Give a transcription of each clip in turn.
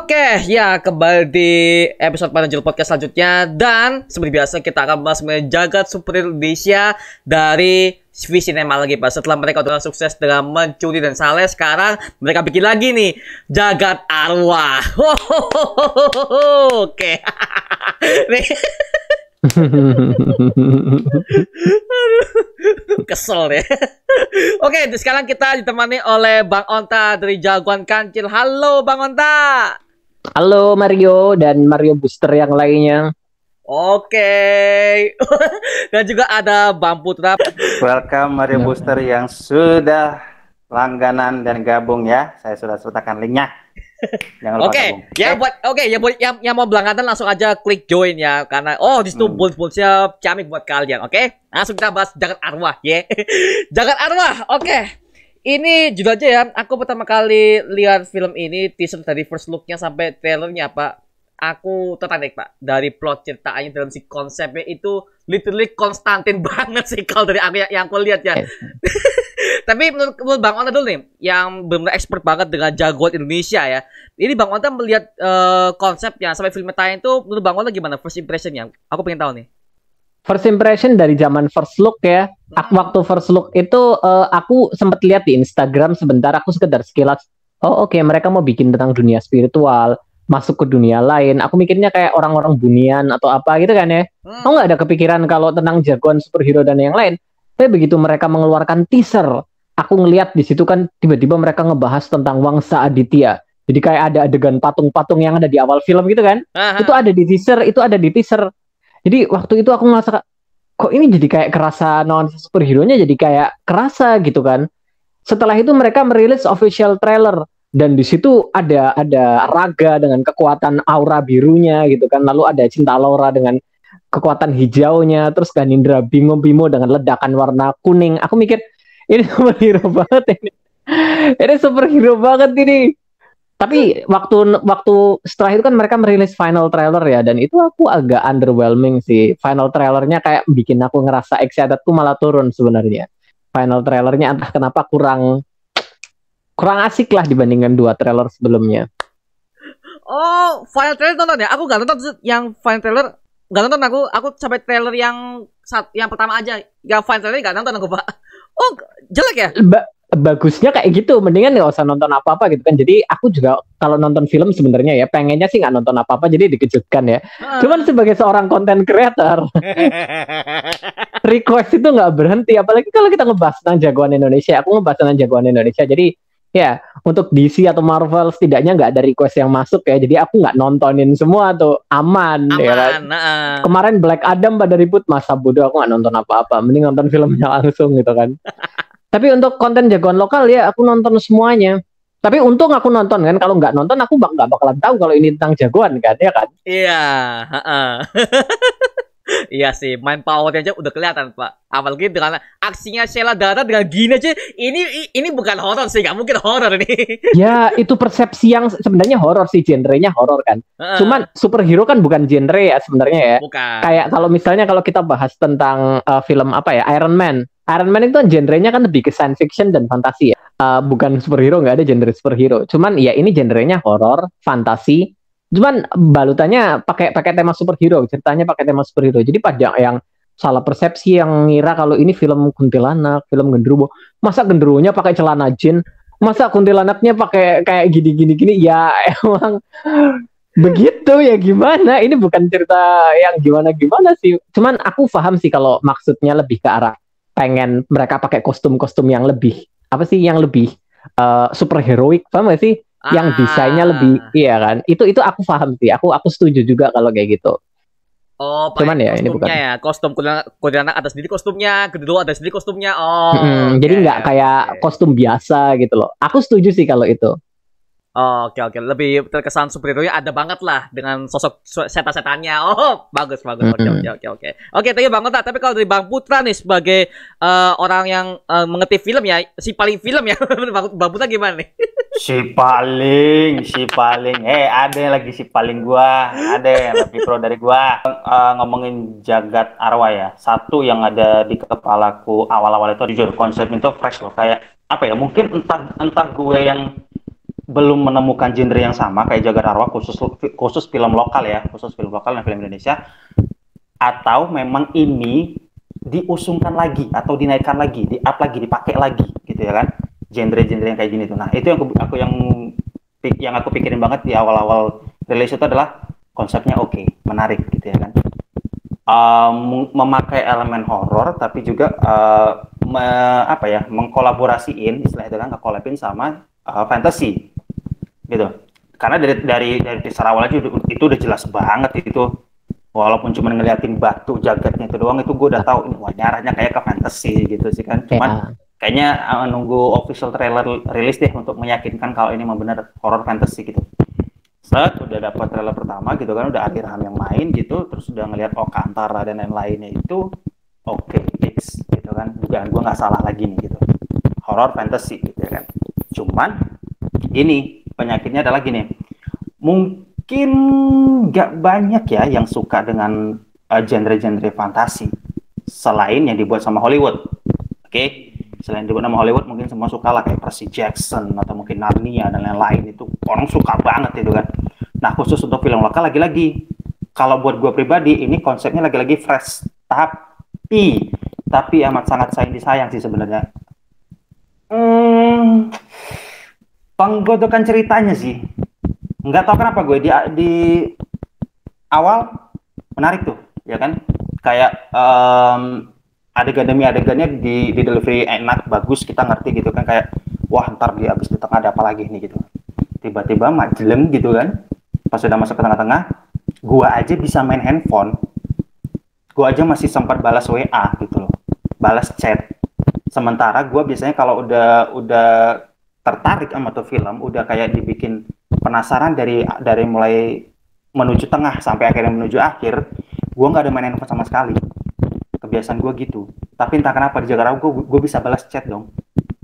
Oke, ya kembali di episode Panajul Podcast selanjutnya. Dan seperti biasa kita akan bahas mengenai jagat superhero Indonesia dari V-Cinema lagi Pak. Setelah mereka udah sukses dengan Mencuri dan Saleh, sekarang mereka bikin lagi nih Jagat Arwah. Oke. Nih. Kesel ya. Oke, sekarang kita ditemani oleh Bang Onta dari Jagoan Kancil. Halo Bang Onta. Halo Mario dan Mario Booster yang lainnya. Oke. Dan juga ada Bang Putra. Welcome Mario Booster yang sudah langganan dan gabung ya. Saya sudah sertakan linknya. Jangan lupa gabung. Buat yang mau berlangganan langsung aja klik join ya, karena di situ bonus-bonusnya ciamik buat kalian. Oke? Langsung kita bahas Jagat Arwah ya. Jagat Arwah. Oke. Ini jujur aja ya, aku pertama kali lihat film ini, teaser dari first look-nya sampai trailernya, Pak. Aku tertarik, Pak. Dari plot ceritanya, dalam si konsepnya itu literally Konstantin banget sih kalau dari aku yang aku lihat ya. Tapi menurut Bang Onta dulu nih, yang benar-benar expert banget dengan jagoan Indonesia ya. Ini Bang Onta melihat konsepnya sampai film tayang itu, menurut Bang Onta gimana first impression-nya? Aku pengen tahu nih. First impression dari zaman first look ya. Waktu first look itu aku sempat lihat di Instagram sebentar, aku sekedar sekilas. Oh oke, mereka mau bikin tentang dunia spiritual, masuk ke dunia lain. Aku mikirnya kayak orang-orang bunian atau apa gitu kan ya. Aku nggak ada kepikiran kalau tentang jagoan superhero dan yang lain. Tapi begitu mereka mengeluarkan teaser, aku ngelihat di situ kan tiba-tiba mereka ngebahas tentang Wangsa Aditya. Jadi kayak ada adegan patung-patung yang ada di awal film gitu kan. Itu ada di teaser, Jadi waktu itu aku ngerasa kok ini jadi kayak kerasa nuansa superhero-nya jadi kayak kerasa gitu kan. Setelah itu mereka merilis official trailer dan di situ ada Raga dengan kekuatan aura birunya gitu kan. Lalu ada Cinta Laura dengan kekuatan hijaunya, terus Ganindra Bimo dengan ledakan warna kuning. Aku mikir ini superhero banget ini. Ini superhero banget ini. Tapi waktu setelah itu kan mereka merilis final trailer ya, dan itu aku agak underwhelming sih. Final trailernya kayak bikin aku ngerasa excitedku malah turun sebenarnya. Final trailernya entah kenapa kurang asik lah dibandingkan dua trailer sebelumnya. Oh, final trailer nonton ya? Aku gak nonton yang final trailer. Gak nonton aku sampai trailer yang pertama aja. Yang final trailer gak nonton aku, Pak. Oh, jelek ya? Bagusnya kayak gitu, mendingan nggak usah nonton apa-apa gitu kan. Jadi aku juga kalau nonton film sebenarnya ya pengennya sih nggak nonton apa-apa, jadi dikejutkan ya. Cuman sebagai seorang content creator request itu nggak berhenti, apalagi kalau kita ngebahas tentang jagoan Indonesia. Aku ngebahas tentang jagoan Indonesia, jadi ya untuk DC atau Marvel setidaknya nggak ada request yang masuk ya, jadi aku nggak nontonin semua tuh, aman ya kan. Kemarin Black Adam pada ribut, masa bodoh aku nggak nonton apa-apa, mending nonton filmnya langsung gitu kan. Tapi untuk konten jagoan lokal ya aku nonton semuanya. Tapi untung aku nonton kan, kalau nggak nonton aku nggak bakalan tahu kalau ini tentang jagoan kan, ya kan? Iya, iya sih, main powernya aja udah kelihatan Pak. Apalagi dengan aksinya Sheila Dara dengan gini aja, ini bukan horor sih, nggak mungkin horor ini. Ya itu persepsi yang sebenarnya horor sih, genrenya horor kan. Cuman superhero kan bukan genre ya sebenarnya ya. Bukan. Kayak kalau kita bahas tentang film apa ya, Iron Man itu kan genrenya kan lebih ke science fiction dan fantasi ya. Bukan superhero, nggak ada genre superhero. Cuman ya ini genrenya horor, fantasi. Cuman balutannya pakai tema superhero, ceritanya pakai tema superhero. Jadi pada yang salah persepsi yang ngira kalau ini film kuntilanak, film genderuwo. Masa genderuwonya pakai celana jin? Masa kuntilanaknya pakai kayak gini? Ya emang begitu ya, gimana? Ini bukan cerita yang gimana sih. Cuman aku paham sih kalau maksudnya lebih ke arah pengen mereka pakai kostum-kostum yang lebih superheroik, paham gak sih? Yang desainnya lebih, iya kan? Itu aku paham sih. Aku setuju juga kalau kayak gitu. Oh, cuman ya ini bukan ya, kostum kuntilanak ada sendiri kostumnya, kedua ada sendiri kostumnya. Jadi nggak kayak kostum biasa gitu loh. Aku setuju sih kalau itu. Oke. Lebih terkesan superhero-nya ada banget lah dengan sosok setan-setannya. Oh, bagus. Oke. Oke, thank you Bang Onta. Tapi kalau dari Bang Putra nih sebagai orang yang mengerti film ya, si paling film ya. Bang Putra gimana nih? Si paling. Ada yang lagi si paling gua, ada yang lebih pro dari gua. Ngomongin Jagat Arwah ya. Satu yang ada di kepalaku awal-awal itu jujur konsep itu fresh loh, kayak apa ya? Mungkin entah gue yang belum menemukan genre yang sama kayak Jagat Arwah, khusus film lokal ya, khusus film lokal dan film Indonesia, atau memang ini diusungkan lagi atau dinaikkan lagi, di-up lagi, dipakai lagi gitu ya kan, genre-genre yang kayak gini tuh. Nah itu yang aku pikirin banget di awal-awal rilis itu adalah konsepnya oke, menarik gitu ya kan. Memakai elemen horor tapi juga mengkolaborasiin, istilah itu kan, ngekolabin sama fantasy gitu. Karena dari teaser awal aja itu udah jelas banget itu. Walaupun cuma ngeliatin batu jagatnya itu doang, itu gue udah tahu ini arahnya kayak ke fantasy gitu sih kan. Cuman kayaknya nunggu official trailer rilis deh untuk meyakinkan kalau ini memang benar horror fantasy gitu. Udah dapat trailer pertama gitu kan, udah Adirham yang main gitu, terus udah ngeliat Oka Antara dan lain-lainnya itu oke, fix gitu kan. Dugaan gue nggak salah lagi nih gitu. Horror fantasy gitu ya kan. Cuman gini, penyakitnya adalah gini. Mungkin nggak banyak ya yang suka dengan genre-genre fantasi selain yang dibuat sama Hollywood. Oke? Selain dibuat sama Hollywood, mungkin semua suka lah kayak Percy Jackson atau mungkin Narnia dan lain-lain, itu orang suka banget itu kan. Nah khusus untuk film lokal lagi-lagi, kalau buat gue pribadi ini konsepnya lagi-lagi fresh, tapi amat sangat disayang sih sebenarnya. Penggodokan ceritanya sih, nggak tahu kenapa gue di awal menarik tuh ya kan, kayak adegan demi adegannya di delivery enak, bagus, kita ngerti gitu kan, kayak wah ntar di abis di tengah ada apa lagi nih gitu, tiba-tiba majeleng gitu kan, pas udah masuk ke tengah-tengah, gua aja bisa main handphone, gua aja masih sempat balas WA gitu loh, balas chat, sementara gua biasanya kalau udah tertarik sama tuh film, udah kayak dibikin penasaran dari mulai menuju tengah sampai akhirnya menuju akhir, gua nggak ada main handphone sama sekali. Kebiasaan gue gitu, tapi entah kenapa di Jakarta gue bisa balas chat dong,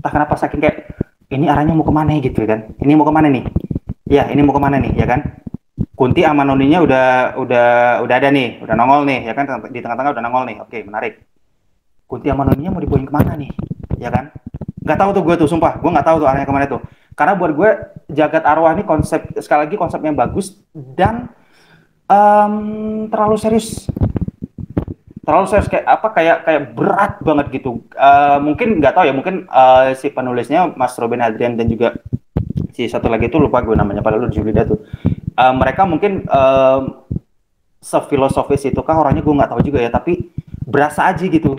entah kenapa, saking kayak ini arahnya mau kemana gitu kan, ini mau kemana nih, ya ini mau kemana nih ya kan, Kunti sama Noninya udah ada nih, udah nongol nih ya kan, di tengah-tengah udah nongol nih, oke menarik, Kunti sama Noninya mau dibawain kemana nih ya kan, nggak tahu tuh gue tuh, sumpah gue nggak tahu tuh arahnya kemana tuh, karena buat gue Jagat Arwah ini sekali lagi konsepnya bagus dan terlalu serius kayak berat banget gitu. Mungkin nggak tahu ya, mungkin si penulisnya Mas Robin Adrian dan juga si satu lagi itu lupa gue namanya, padahal Julida tuh. Mereka mungkin sefilosofis itu kah orangnya, gue nggak tahu juga ya, tapi berasa aja gitu.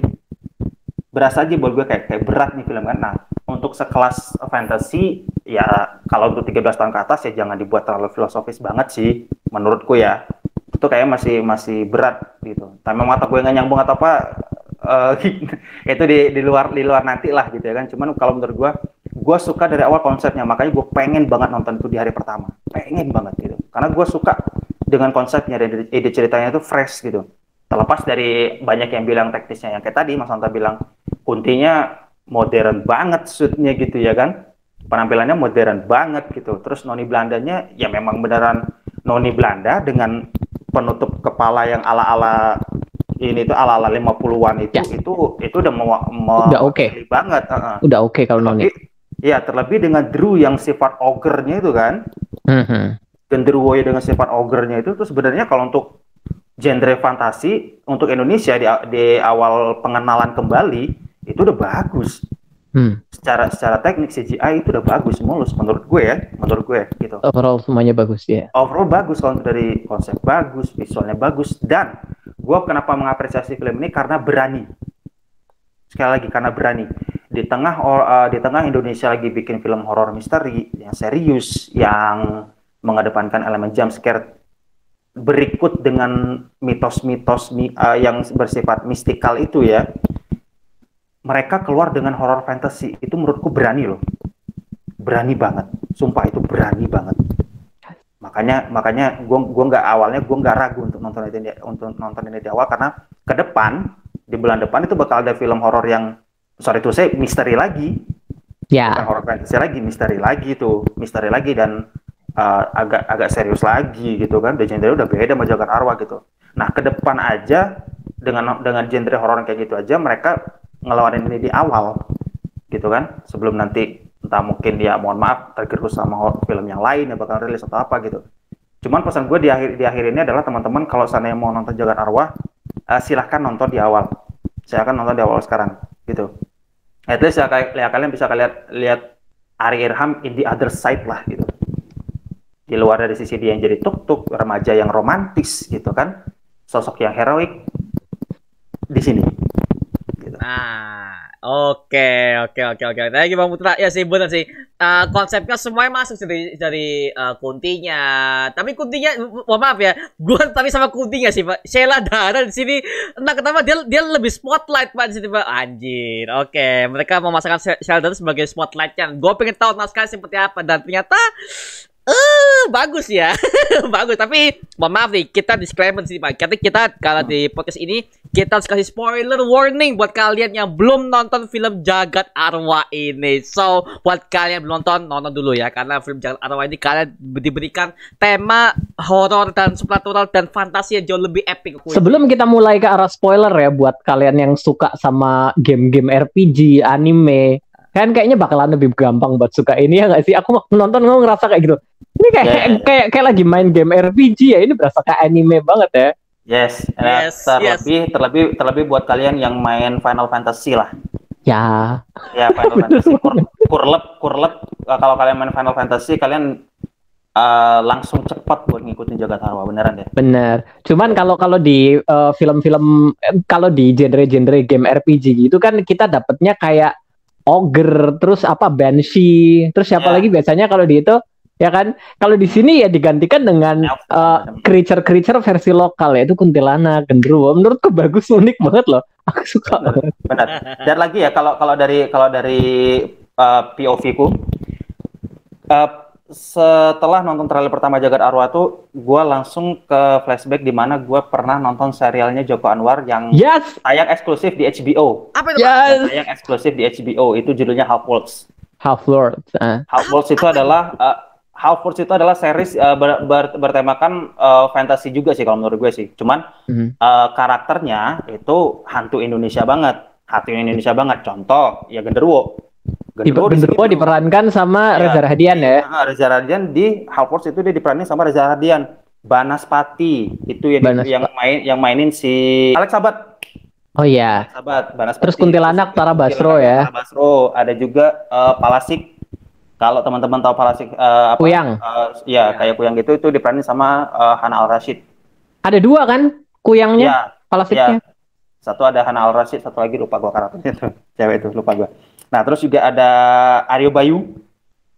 Berasa aja buat gue kayak berat nih film kan. Nah, untuk sekelas fantasy ya kalau untuk 13 tahun ke atas ya jangan dibuat terlalu filosofis banget sih menurutku ya. Itu kayak masih berat gitu. Tapi mata gue nggak nyambung atau apa, itu di luar nanti lah gitu ya kan. Cuman kalau menurut gue suka dari awal konsepnya, makanya gue pengen banget nonton itu di hari pertama, pengen banget gitu. Karena gue suka dengan konsepnya dan ide ceritanya itu fresh gitu. Terlepas dari banyak yang bilang teknisnya, yang kayak tadi Mas Anta bilang Kuntinya modern banget shootnya gitu ya kan. Penampilannya modern banget gitu. Terus Noni Belandanya ya memang beneran Noni Belanda dengan penutup kepala yang ala-ala ini tuh ala-ala 50-an itu, ya. itu udah oke banget. Udah oke kalau Noni. Ya, terlebih dengan Drew yang sifat ogre-nya itu kan. Genderuwo dengan sifat ogre-nya itu tuh sebenarnya kalau untuk genre fantasi untuk Indonesia di awal pengenalan kembali itu udah bagus. Secara teknik CGI itu udah bagus, mulus menurut gue gitu. Overall semuanya bagus ya. Overall bagus, kalau dari konsep bagus, visualnya bagus, dan gue kenapa mengapresiasi film ini karena berani. Sekali lagi karena berani. Di tengah Indonesia lagi bikin film horor misteri yang serius, yang mengedepankan elemen jump scare berikut dengan mitos-mitos yang bersifat mistikal itu ya. Mereka keluar dengan horror fantasy, itu menurutku berani loh, berani banget, sumpah itu berani banget. Makanya gue nggak ragu untuk nonton ini di awal, karena ke depan di bulan depan itu bakal ada film horor yang misteri lagi, bukan horror fantasy lagi, misteri lagi dan agak serius lagi gitu kan. Dan genre udah beda sama Jagat Arwah gitu. Nah ke depan aja dengan genre horor kayak gitu aja mereka ngelawanin ini di awal gitu kan, sebelum nanti entah mungkin dia mohon maaf tergerus sama film yang lain yang bakal rilis atau apa gitu. Cuman pesan gue di akhir ini adalah teman-teman kalau seandainya mau nonton Jagat Arwah, silahkan nonton di awal. Silahkan nonton di awal sekarang gitu. At least ya, kalian bisa lihat Ari Irham in the other side lah gitu. Di luar dari sisi dia yang jadi tuk-tuk, remaja yang romantis gitu kan. Sosok yang heroik di sini. Gitu. Oke. Thank you Bang Putra. Ya sih benar sih. Konsepnya semuanya masuk dari Kuntinya. Tapi Kuntinya, mohon maaf ya, gue tadi sama Kuntinya sih Pak. Sheila Dara di sini, entah kenapa dia lebih spotlight Pak di sini Pak. Anjir. Oke, mereka memasangkan Sheila Dara sebagai spotlightnya. Gue pengen tahu naskahnya seperti apa dan ternyata bagus ya. Bagus, tapi mohon maaf nih, kita disclaimer sih Pak. Kita kalau di podcast ini kita harus kasih spoiler warning buat kalian yang belum nonton film Jagat Arwah ini. So, buat kalian yang belum nonton dulu ya, karena film Jagat Arwah ini kalian diberikan tema horor dan supernatural dan fantasi yang jauh lebih epic. Sebelum kita mulai ke arah spoiler ya, buat kalian yang suka sama game-game RPG, anime, kan kayaknya bakalan lebih gampang buat suka ini ya nggak sih? Aku nonton ngerasa kayak gitu. Ini kayak lagi main game RPG ya. Ini berasa kayak anime banget ya. Yes. Terlebih buat kalian yang main Final Fantasy lah. Ya. Ya, Final Fantasy Kurlep. Kalau kalian main Final Fantasy, kalian langsung cepat buat ngikutin Jagat Arwah, beneran deh. Bener. Cuman kalau di film-film, kalau di genre-genre game RPG gitu kan kita dapetnya kayak ogre, terus apa banshee, terus siapa lagi biasanya kalau di itu ya kan. Kalau di sini ya digantikan dengan creature versi lokal, yaitu kuntilanak, genderuwo. Menurutku bagus, unik banget loh. Aku suka banget. Benar. Dan lagi ya kalau dari POV ku, setelah nonton trailer pertama Jagat Arwah tuh, gue langsung ke flashback di mana gue pernah nonton serialnya Joko Anwar yang tayang eksklusif di HBO. Apa itu? Tayang eksklusif di HBO, itu judulnya Half Worlds. Half Worlds itu adalah series bertemakan fantasi juga sih kalau menurut gue sih. Cuman karakternya itu hantu Indonesia banget. Contoh ya genderuwo. Genderuwo diperankan sama Reza Rahadian ya. Reza Rahadian di Half Worlds itu dia diperanin sama Reza Rahadian. Banaspati itu yang mainin si Alex Sabat. Oh iya. Banaspati. Terus kuntilanak Tara Basro ya. Tara Basro, ada juga Palasik. Kalau teman-teman tahu Palasik Kuyang. Kayak Kuyang gitu, itu diperanin sama Hana Al Rashid. Ada dua kan Kuyangnya, Palasiknya. Satu ada Hana Al Rashid, satu lagi lupa gua karakternya tuh. Cewek itu lupa gua. Nah, terus juga ada Aryo Bayu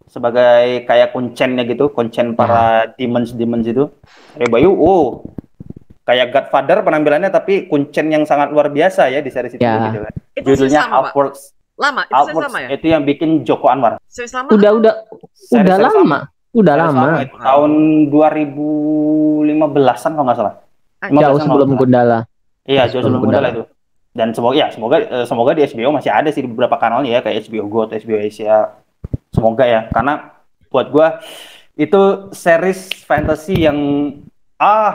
sebagai kayak kuncen para demons itu. Aryo Bayu, kayak Godfather penampilannya, tapi kuncen yang sangat luar biasa ya di series itu gitu kan. Judulnya Half Worlds. Lama, itu sama ya? Itu yang bikin Joko Anwar. Udah lama. Tahun 2015-an kalau nggak salah. Jauh sebelum Gundala. Iya, jauh sebelum Gundala itu. Dan semoga di HBO masih ada sih di beberapa kanalnya ya, kayak HBO Go, HBO Asia. Semoga ya, karena buat gua itu series fantasy yang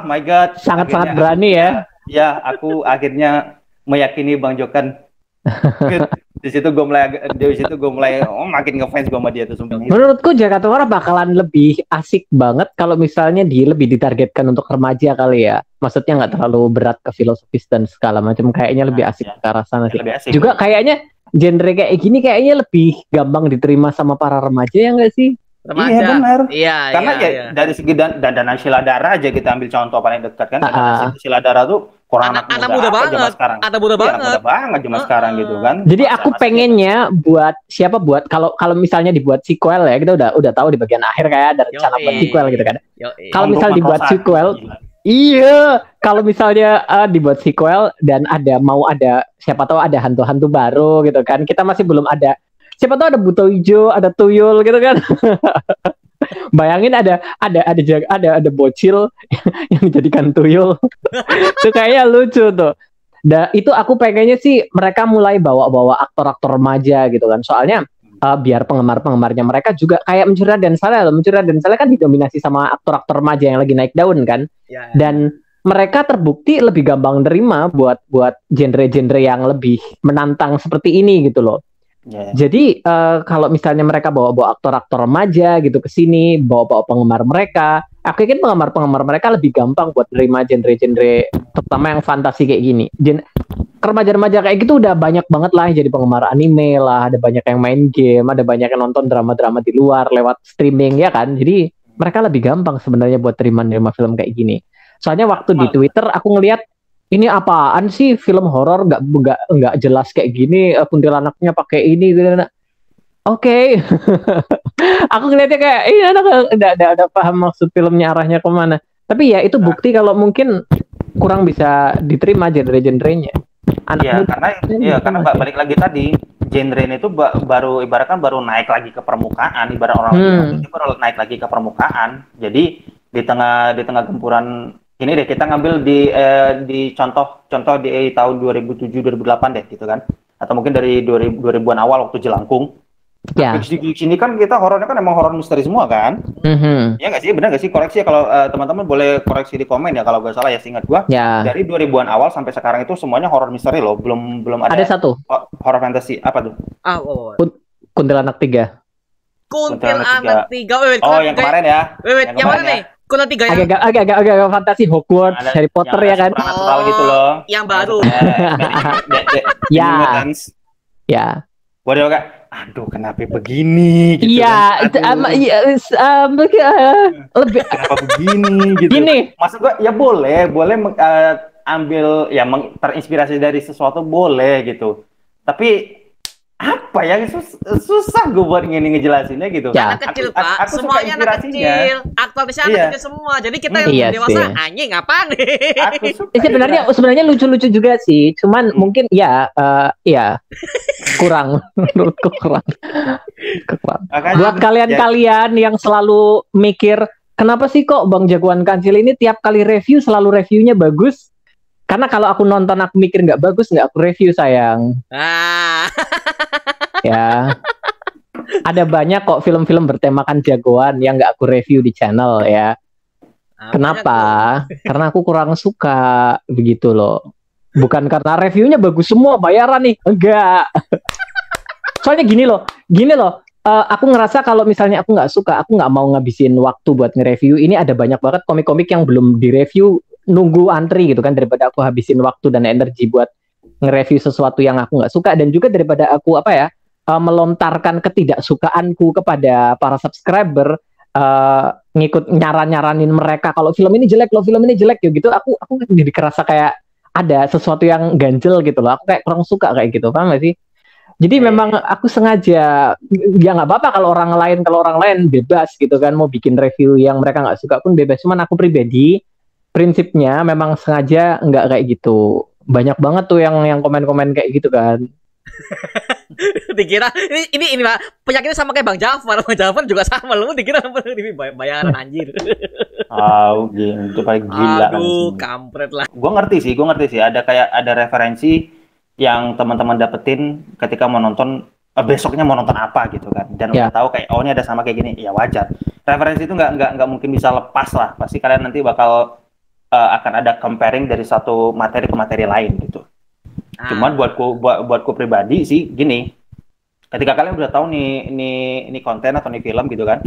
my god, sangat berani ya. Ya, aku akhirnya meyakini Bang Jokan. Di situ gue mulai makin ngefans gue sama dia tuh sumpah. Menurutku Jagat Arwah bakalan lebih asik banget kalau misalnya dia lebih ditargetkan untuk remaja kali ya. Maksudnya nggak terlalu berat ke filosofis dan segala macam, kayaknya lebih asik ke arah sana sih. Juga kayaknya genre kayak gini kayaknya lebih gampang diterima sama para remaja ya nggak sih? Remaja. Iya benar. Iya, karena dari segi dandanan Sheila Dara aja kita ambil contoh paling dekat kan. Dandanan Sheila Dara tuh kurang anak muda banget. Anak muda banget zaman sekarang gitu kan. Jadi aku pengennya buat kalau misalnya dibuat sequel ya, kita udah tahu di bagian akhir kayak ada rencana buat sequel gitu kan. Kalau misalnya dibuat sequel, kalau misalnya dibuat sequel dan ada siapa tahu ada hantu-hantu baru gitu kan. Kita masih belum ada. Siapa tahu ada buto hijau, ada tuyul gitu kan. Bayangin ada bocil yang dijadikan tuyul. Itu kayaknya lucu tuh. Itu aku pengennya sih mereka mulai bawa aktor-aktor remaja gitu kan. Soalnya biar penggemar-penggemarnya mereka juga kayak Mencuri Raden Saleh. Mencuri Raden Saleh kan didominasi sama aktor-aktor remaja yang lagi naik daun kan. Dan mereka terbukti lebih gampang nerima buat genre-genre yang lebih menantang seperti ini gitu loh. Ya. Jadi kalau misalnya mereka bawa-bawa aktor-aktor remaja gitu ke sini, bawa-bawa penggemar mereka, aku yakin penggemar-penggemar mereka lebih gampang buat nerima genre-genre terutama yang fantasi kayak gini. Remaja-remaja kayak gitu udah banyak banget lah yang jadi penggemar anime lah, ada banyak yang main game, ada banyak yang nonton drama-drama di luar lewat streaming ya kan. Jadi mereka lebih gampang sebenarnya buat terima film kayak gini. Soalnya waktu di Twitter aku ngeliat ini apaan sih film horor nggak jelas kayak gini, kuntilanaknya pakai ini gitu. Oke. Aku ngeliatnya kayak ini anak ada paham maksud filmnya arahnya kemana. Tapi ya itu bukti kalau mungkin kurang bisa diterima genre-genrenya. Iya, karena balik lagi tadi genre ini tuh baru ibaratkan baru naik lagi ke permukaan, ibarat orang itu baru naik lagi ke permukaan. Jadi di tengah gempuran ini deh kita ngambil di contoh di tahun 2007 2008 deh gitu kan. Atau mungkin dari 2000-an awal waktu Jelangkung. Ya. Di sini kan kita horornya kan emang horor misteri semua kan? Ya nggak sih, benar nggak sih? Koreksi ya kalau teman-teman boleh koreksi di komen ya kalau nggak salah ya, seingat gua. Ya. Dari 2000-an awal sampai sekarang itu semuanya horor misteri loh, belum ada. Ada satu. Horor fantasy apa tuh? Kuntilanak 3. Kuntilanak 3. Oh, yang kemarin ya. Yang mana nih? Kuntilanak 3 ya. Agak fantasi Hogwarts, Harry Potter ya kan? Supernatural gitu loh. Yang baru. Ya. Ya. Waduh kak, aduh kenapa begini gitu. Iya, lebih kenapa begini gitu. Gini. Maksud gua ya boleh ambil ya terinspirasi dari sesuatu boleh gitu. Tapi apa ya susah gue buat ngejelasinnya gitu. Ya. Anak kecil Pak, semuanya anak kecil, aktorisnya anak kecil semua. Jadi kita yang dewasa anjing apa nih? Sebenarnya lucu-lucu juga sih, cuman mungkin ya kurang menurutku kurang. Buat kalian-kalian yang selalu mikir kenapa sih kok Bang Jagoan Kancil ini tiap kali review selalu reviewnya bagus? Karena kalau aku nonton aku mikir nggak bagus nggak aku review sayang. Ya, ada banyak kok film-film bertemakan jagoan yang nggak aku review di channel ya. Kenapa? Karena aku kurang suka begitu loh. Bukan karena reviewnya bagus semua bayaran nih, enggak. Soalnya gini loh. Aku ngerasa kalau misalnya aku nggak suka, aku nggak mau ngabisin waktu buat nge-review. Ini ada banyak banget komik-komik yang belum direview, nunggu antri gitu kan, daripada aku habisin waktu dan energi buat nge-review sesuatu yang aku nggak suka, dan juga daripada aku melontarkan ketidaksukaanku kepada para subscriber, ngikut nyaranin mereka kalau film ini jelek gitu. Aku jadi kerasa kayak ada sesuatu yang ganjel gitu loh. Aku kayak kurang suka kayak gitu, paham gak sih? Jadi memang aku sengaja, ya nggak apa-apa kalau orang lain bebas gitu kan, mau bikin review yang mereka nggak suka pun bebas. Cuman aku pribadi prinsipnya memang sengaja nggak kayak gitu. Banyak banget tuh yang komen-komen kayak gitu kan. Dikira ini Pak, penyakitnya sama kayak Bang Jafar juga sama lu, dikira bayaran anjir. Gitu paling gila. Aduh, kampret lah. Gue ngerti sih ada referensi yang teman-teman dapetin ketika mau nonton besoknya mau nonton apa gitu kan, dan udah tahu kayak ini ada sama kayak gini, ya wajar. Referensi itu nggak mungkin bisa lepas lah, pasti kalian nanti bakal akan ada comparing dari satu materi ke materi lain gitu. Cuman buatku pribadi sih gini, ketika kalian udah tahu nih konten atau nih film gitu kan,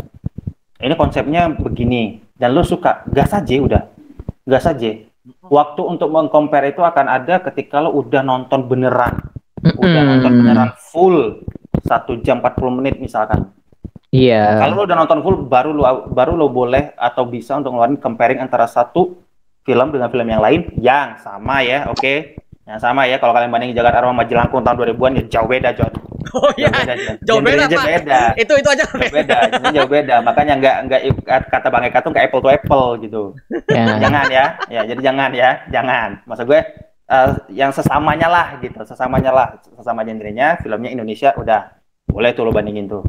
ini konsepnya begini dan lo suka, gas aja. Waktu untuk mengcompare itu akan ada ketika lo udah nonton beneran full 1 jam 40 menit misalkan. Iya. Kalau lo udah nonton full baru lo boleh atau bisa untuk ngeluarin comparing antara satu film dengan film yang lain yang sama ya, oke? Yang sama ya, kalau kalian bandingin Jagat Arwah sama Jelangkung tahun 2000-an ya jauh beda, John. Oh iya, jauh beda, Pak. Itu aja jauh beda. Makanya nggak kata Bang Eka tuh nggak apple to apple gitu. Jangan ya, jadi jangan. Maksud gue yang sesamanya lah gitu, sesama genrenya, filmnya Indonesia udah boleh tuh lo bandingin tuh.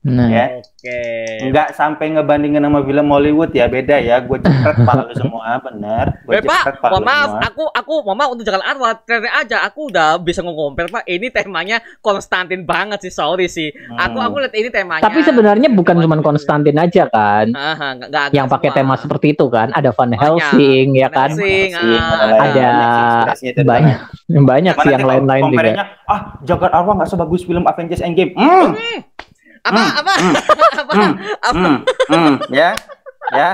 Nah, Ya, Oke. nggak sampai ngebandingin sama film Hollywood ya, beda ya. Gue jepret pala lu semua, bener. Gue jepret Pak, pala mohon lu maaf, semua. aku mohon maaf untuk Jalan Arwah, trailer aja, aku udah bisa nge-compare Pak. Ini temanya Konstantin banget sih, sorry sih. Aku lihat ini temanya. tapi sebenarnya bukan cuma Konstantin aja kan nggak yang pakai semua. tema seperti itu kan. Ada Van Banyak. Helsing ya Van kan. Helsing, Ada banyak banyak Mana sih yang kalau lain-lain juga. compare-nya, Jagat Arwah nggak sebagus film Avengers Endgame. Apa? Ya.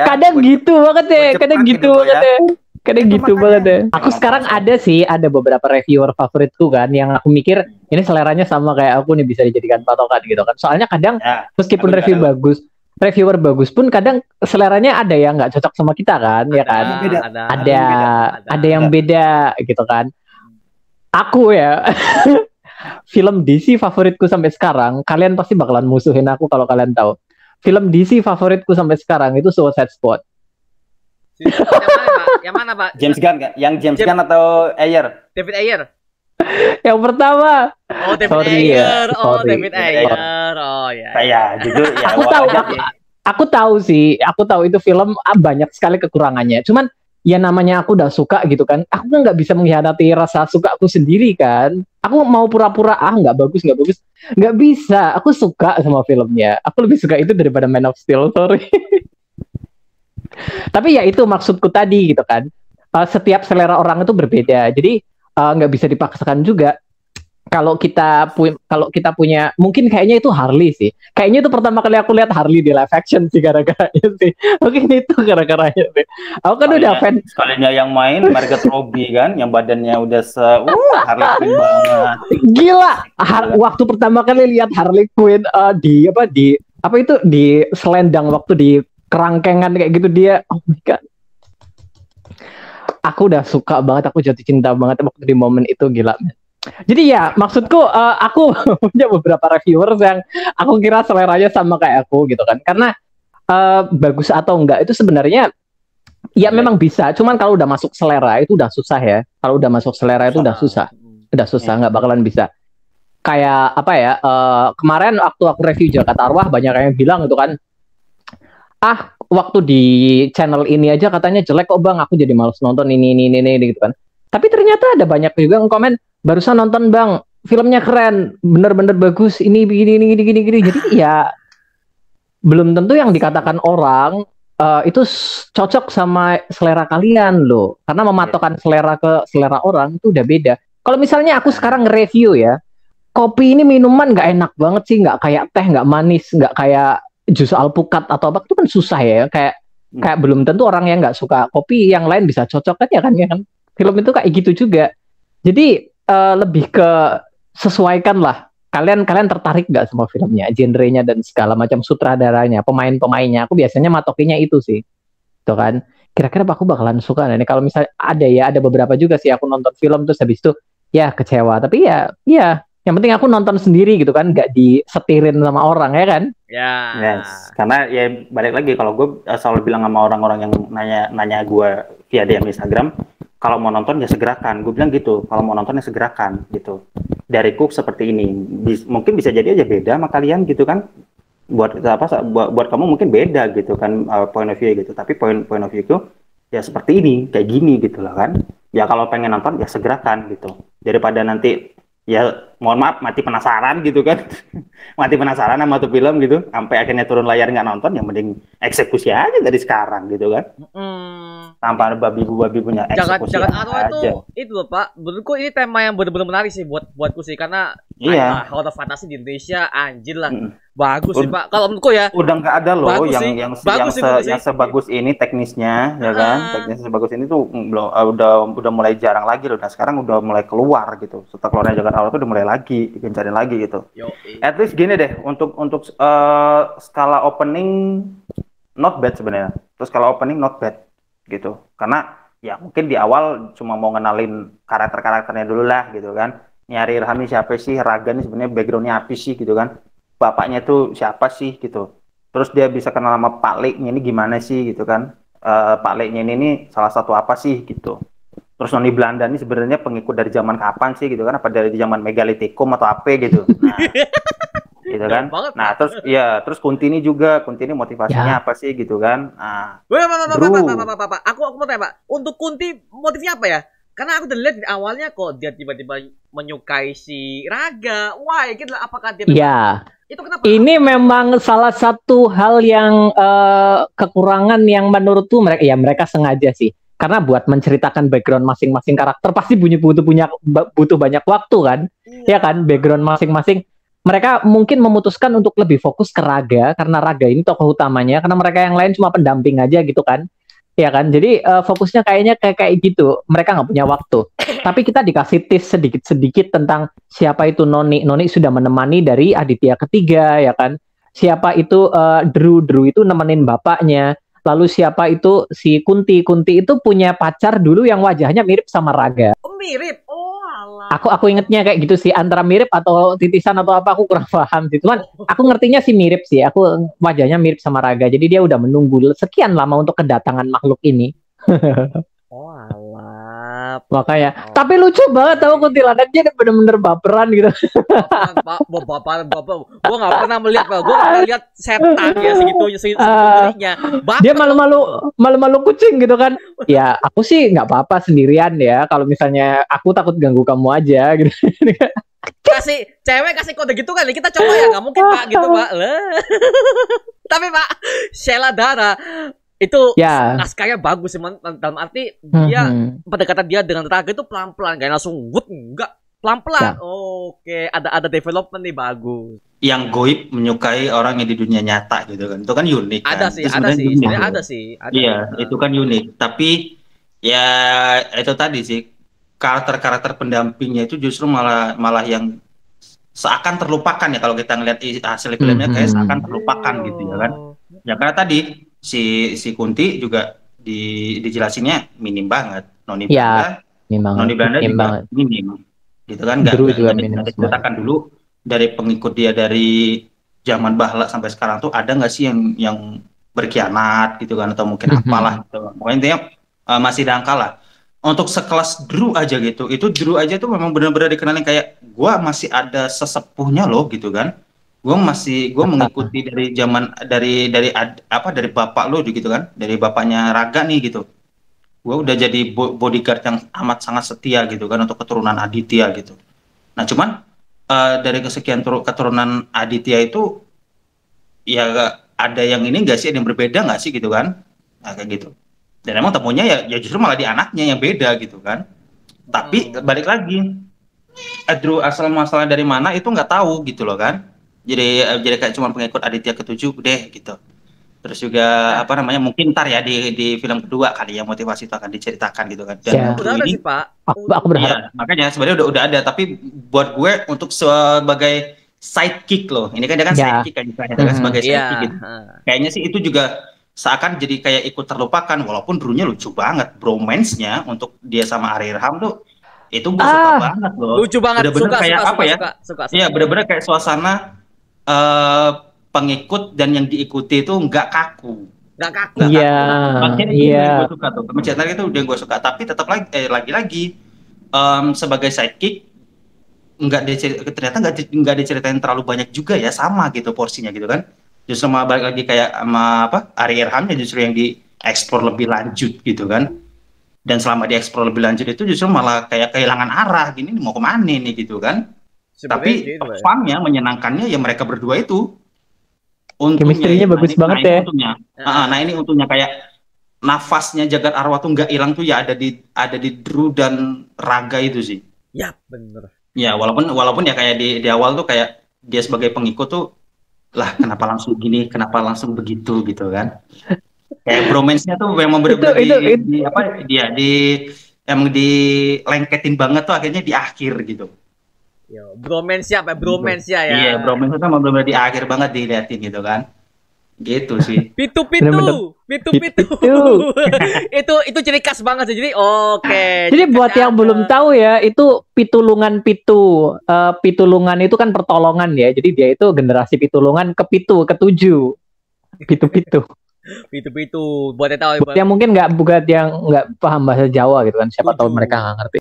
Kadang gitu banget deh, gua kadang cepratin gitu dulu banget ya. deh. Kadang Itu gitu makanya. banget deh. Aku Emang sekarang konsep. ada sih, ada beberapa reviewer favoritku kan yang aku mikir ini seleranya sama kayak aku nih, bisa dijadikan patokan gitu kan. Soalnya kadang Ya, meskipun aku juga review ada. bagus, reviewer bagus pun kadang seleranya ada yang nggak cocok sama kita kan, ya kan. beda. Ada yang beda gitu kan. Aku ya film DC favoritku sampai sekarang, kalian pasti bakalan musuhin aku kalau kalian tahu. Film DC favoritku sampai sekarang itu Suicide Squad. Yang mana, Pak? James Gunn nggak? Yang James Gunn atau Ayer? David Ayer. Yang pertama, Oh, David Sorry Ayer. ya, Oh, sorry. David Ayer. Oh, ya. Saya jujur ya. Aku tahu, wajar sih. aku tahu itu film banyak sekali kekurangannya. Cuman ya namanya aku udah suka gitu kan. Aku kan nggak bisa mengkhianati rasa suka aku sendiri kan. Aku mau pura-pura nggak bagus. Nggak bisa. Aku suka sama filmnya. Aku lebih suka itu daripada Man of Steel, sorry. Tapi ya itu maksudku tadi gitu kan. Setiap selera orang itu berbeda. Jadi nggak bisa dipaksakan juga. Kalau kita punya, mungkin kayaknya itu Harley sih. Kayaknya itu pertama kali aku lihat Harley di live action sih gara-garanya sih. Mungkin itu gara-garanya sih. Aku kan udah fan. Sekalinya yang main Margot Robbie kan, yang badannya udah Harley Quinn banget. Gila. Waktu pertama kali lihat Harley Quinn di selendang waktu di kerangkengan kayak gitu dia. Oh my god. Aku udah suka banget, aku jatuh cinta banget waktu di momen itu, gila. Jadi ya maksudku aku punya beberapa reviewers yang aku kira seleranya sama kayak aku gitu kan. Karena bagus atau enggak itu sebenarnya ya memang bisa. Cuman kalau udah masuk selera itu udah susah ya. Kalau udah masuk selera itu udah susah. Udah susah, nggak bakalan bisa. Kayak apa ya, kemarin waktu aku review Jakarta Arwah banyak yang bilang gitu kan, waktu di channel ini aja katanya jelek kok bang, aku jadi males nonton ini gitu kan. Tapi ternyata ada banyak juga yang komen, barusan nonton bang, filmnya keren, bener-bener bagus, ini gini. Jadi ya belum tentu yang dikatakan orang itu cocok sama selera kalian loh. Karena mematokkan selera ke selera orang itu udah beda. Kalau misalnya aku sekarang nge-review ya, kopi ini minuman nggak enak banget sih, nggak kayak teh, nggak manis, nggak kayak jus alpukat atau apa, itu kan susah ya. Kayak belum tentu orang yang nggak suka kopi yang lain bisa cocok kan ya kan. Film itu kayak gitu juga. Jadi lebih ke sesuaikan lah. Kalian tertarik nggak sama filmnya, genrenya dan segala macam, sutradaranya, pemainnya. Aku biasanya matokinya itu sih. Tuh kan. Kira-kira aku bakalan suka. Nah, ini kalau misalnya ada beberapa juga sih aku nonton film terus habis itu ya kecewa. Tapi ya yang penting aku nonton sendiri gitu kan, nggak disetirin sama orang ya kan. Ya. Yes, karena ya balik lagi, kalau gue selalu bilang sama orang-orang yang nanya gue via DM Instagram, kalau mau nonton ya segerakan. Gue bilang gitu, kalau mau nonton ya segerakan gitu. Dariku seperti ini, mungkin bisa jadi aja beda sama kalian gitu kan. Buat kamu mungkin beda gitu kan, point of view gitu. Tapi point of view itu ya seperti ini, kayak gini gitu lah kan. Ya kalau pengen nonton ya segerakan gitu. Daripada nanti ya mohon maaf mati penasaran gitu kan. Mati penasaran sama tuh film gitu, sampai akhirnya turun layar nggak nonton, yang mending eksekusi aja dari sekarang gitu kan. Tanpa ada babi punya eksekusi Jagat Arwah aja. itu loh Pak, menurutku ini tema yang benar-benar menarik sih buatku sih, karena Iya. horror fantasi di Indonesia anjir lah. Bagus sih Pak, kalau menurutku ya. Udah nggak ada loh bagus yang sih. sebagus ini teknisnya, ya kan? Teknisnya sebagus ini tuh udah mulai jarang lagi loh. Nah sekarang udah mulai keluar gitu. Setelah keluarnya Jagat Arwah tuh udah mulai lagi digencarin lagi gitu. At least gini deh, untuk skala opening not bad sebenarnya. Terus skala opening not bad gitu. Karena ya mungkin di awal cuma mau ngenalin karakternya dulu lah gitu kan. Nyari Irham siapa sih, Raga nih sebenarnya backgroundnya apa sih gitu kan. Bapaknya tuh siapa sih gitu. Terus dia bisa kenal sama Pak Leknya ini gimana sih gitu kan. Pak Leknya ini salah satu apa sih gitu. Terus Noni Belanda ini sebenarnya pengikut dari zaman kapan sih gitu kan. Apa dari zaman Megalitikum atau apa gitu. Nah, gitu gitu kan. banget, Nah, Pak. terus Kunti ini motivasinya apa sih gitu kan. Nah, Weh, Pak, Drew. Pak. Aku mau tanya, Pak. Untuk Kunti motifnya apa ya? Karena aku udah lihat di awalnya kok dia tiba-tiba menyukai si Raga. Wah, gitu apakah dia Ya, itu kenapa? ini memang salah satu hal yang kekurangan yang menurutku mereka sengaja sih. Karena buat menceritakan background masing-masing karakter pasti butuh banyak waktu kan. Ya kan, background masing-masing. Mereka mungkin memutuskan untuk lebih fokus ke Raga karena Raga ini tokoh utamanya, karena mereka yang lain cuma pendamping aja gitu kan. Ya kan, jadi fokusnya kayaknya kayak gitu. Mereka nggak punya waktu. Tapi kita dikasih tips sedikit-sedikit tentang siapa itu Noni. Noni sudah menemani dari Aditya ketiga, ya kan. Siapa itu Drew itu nemenin bapaknya. Lalu siapa itu si Kunti itu punya pacar dulu yang wajahnya mirip sama Raga. Oh, mirip. Oh, alah. Aku ingetnya kayak gitu sih, antara mirip atau titisan atau apa aku kurang paham sih. Cuman aku ngertinya sih mirip sih. Aku wajahnya mirip sama Raga. Jadi dia udah menunggu sekian lama untuk kedatangan makhluk ini. Oh, alah. Makanya. Tapi lucu banget tau kuntilanaknya bener-bener baperan gitu. Bapak. Gua nggak pernah melihat, Pak. Gua nggak pernah lihat setan ya segitunya. Dia malu-malu kucing gitu kan. Ya, aku sih nggak apa-apa sendirian ya. Kalau misalnya aku takut ganggu kamu aja gitu. Kasih kode gitu kali kita coba ya, nggak mungkin Pak gitu Pak. Tapi Pak, Sheila Dara itu naskahnya bagus sih, dalam arti dia pendekatan dia dengan Raga itu pelan-pelan, kayak langsung enggak pelan-pelan. Oke, ada development nih, bagus. Yang goib menyukai orang yang di dunia nyata gitu kan, itu kan unik kan. Ada sih. Iya, itu kan unik. Tapi ya itu tadi sih, karakter pendampingnya itu justru malah yang seakan terlupakan ya kalau kita ngeliat hasil filmnya, kayak seakan terlupakan gitu ya kan. Ya karena tadi si Kunti juga dijelasinnya minim banget. Noni Belanda juga minim gitu kan. Nggak diceritakan dulu dari pengikut dia dari zaman Bahla sampai sekarang tuh ada nggak sih yang berkhianat gitu kan, atau mungkin apalah gitu. Pokoknya intinya masih dangkal lah. Untuk sekelas Drew aja gitu, itu Drew aja tuh memang benar-benar dikenalin kayak gua masih ada sesepuhnya loh gitu kan. Gue mengikuti dari zaman dari bapak lo gitu kan, dari bapaknya Raga nih gitu. Gue udah jadi bodyguard yang amat sangat setia gitu kan untuk keturunan Aditya gitu. Nah cuman dari kesekian keturunan Aditya itu ya ada yang ini nggak sih, ada yang berbeda nggak sih gitu kan. Nah kayak gitu. Dan emang temunya ya justru malah di anaknya yang beda gitu kan. Tapi balik lagi, Drew asal muasalnya dari mana itu nggak tahu gitu loh kan. Jadi kayak cuma pengikut Aditya ke-7 deh gitu. Terus juga mungkin ntar ya di film kedua kali ya motivasi itu akan diceritakan gitu kan. Dan udah ada sih Pak. Aku berharap. Iya, makanya sebenarnya udah ada, tapi buat gue untuk sebagai sidekick loh. Ini kan dia kan sidekick kan, sebagai sidekick gitu. Kayaknya sih itu juga seakan jadi kayak ikut terlupakan, walaupun Drew-nya lucu banget. Bromance-nya untuk dia sama Arirham tuh itu gue suka banget loh. Lucu banget. Bener-bener kayak apa ya? Iya, bener-bener kayak suasana pengikut dan yang diikuti itu nggak kaku. Iya. Gue suka tuh. Mencetak itu udah gue suka. Tapi tetap lagi sebagai sidekick ternyata nggak diceritain terlalu banyak juga ya, sama gitu porsinya gitu kan. Justru malah balik lagi kayak sama Arirham yang justru yang dieksplor lebih lanjut gitu kan. Dan selama dieksplor lebih lanjut itu justru malah kayak kehilangan arah gini, mau kemana nih gitu kan. Tapi fun-nya, menyenangkannya ya mereka berdua itu. Chemistry-nya bagus banget ya. Nah ini untungnya kayak nafasnya jagat arwah tuh nggak hilang tuh ya, ada di Drew dan Raga itu sih. Ya bener. Ya walaupun ya kayak di awal tuh kayak dia sebagai pengikut tuh lah kenapa langsung gini, kenapa langsung begitu gitu kan. Kayak bromance-nya tuh memang benar-benar emang dilengketin banget tuh akhirnya di akhir gitu. Yo, bromance ya. Iya, bromance itu benar-benar di akhir banget diliatin gitu kan. Gitu sih. Pitu. Itu ciri khas banget sih. Jadi Jadi buat yang belum tahu ya, itu pitulungan pitu. Pitulungan itu kan pertolongan ya. Jadi dia itu generasi pitulungan ke-7. Pitu. Buat yang tahu. Buat yang mungkin nggak paham bahasa Jawa gitu kan. Siapa tahu mereka nggak ngerti.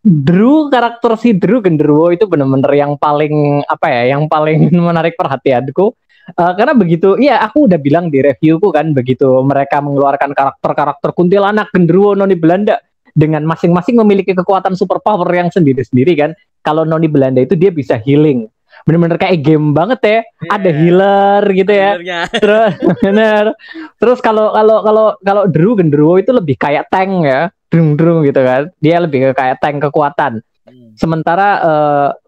Karakter si Drew Genderuwo itu benar-benar yang paling yang paling menarik perhatianku. Karena begitu, iya aku udah bilang di reviewku kan, begitu mereka mengeluarkan karakter kuntilanak, genderuwo, noni Belanda dengan masing-masing memiliki kekuatan superpower yang sendiri-sendiri kan. Kalau noni Belanda itu dia bisa healing. Bener-bener kayak game banget ya. Ada healer gitu ya. Terus bener. Terus kalau Drew Genderuwo itu lebih kayak tank ya. Drung gitu kan. Dia lebih kayak tank kekuatan. Sementara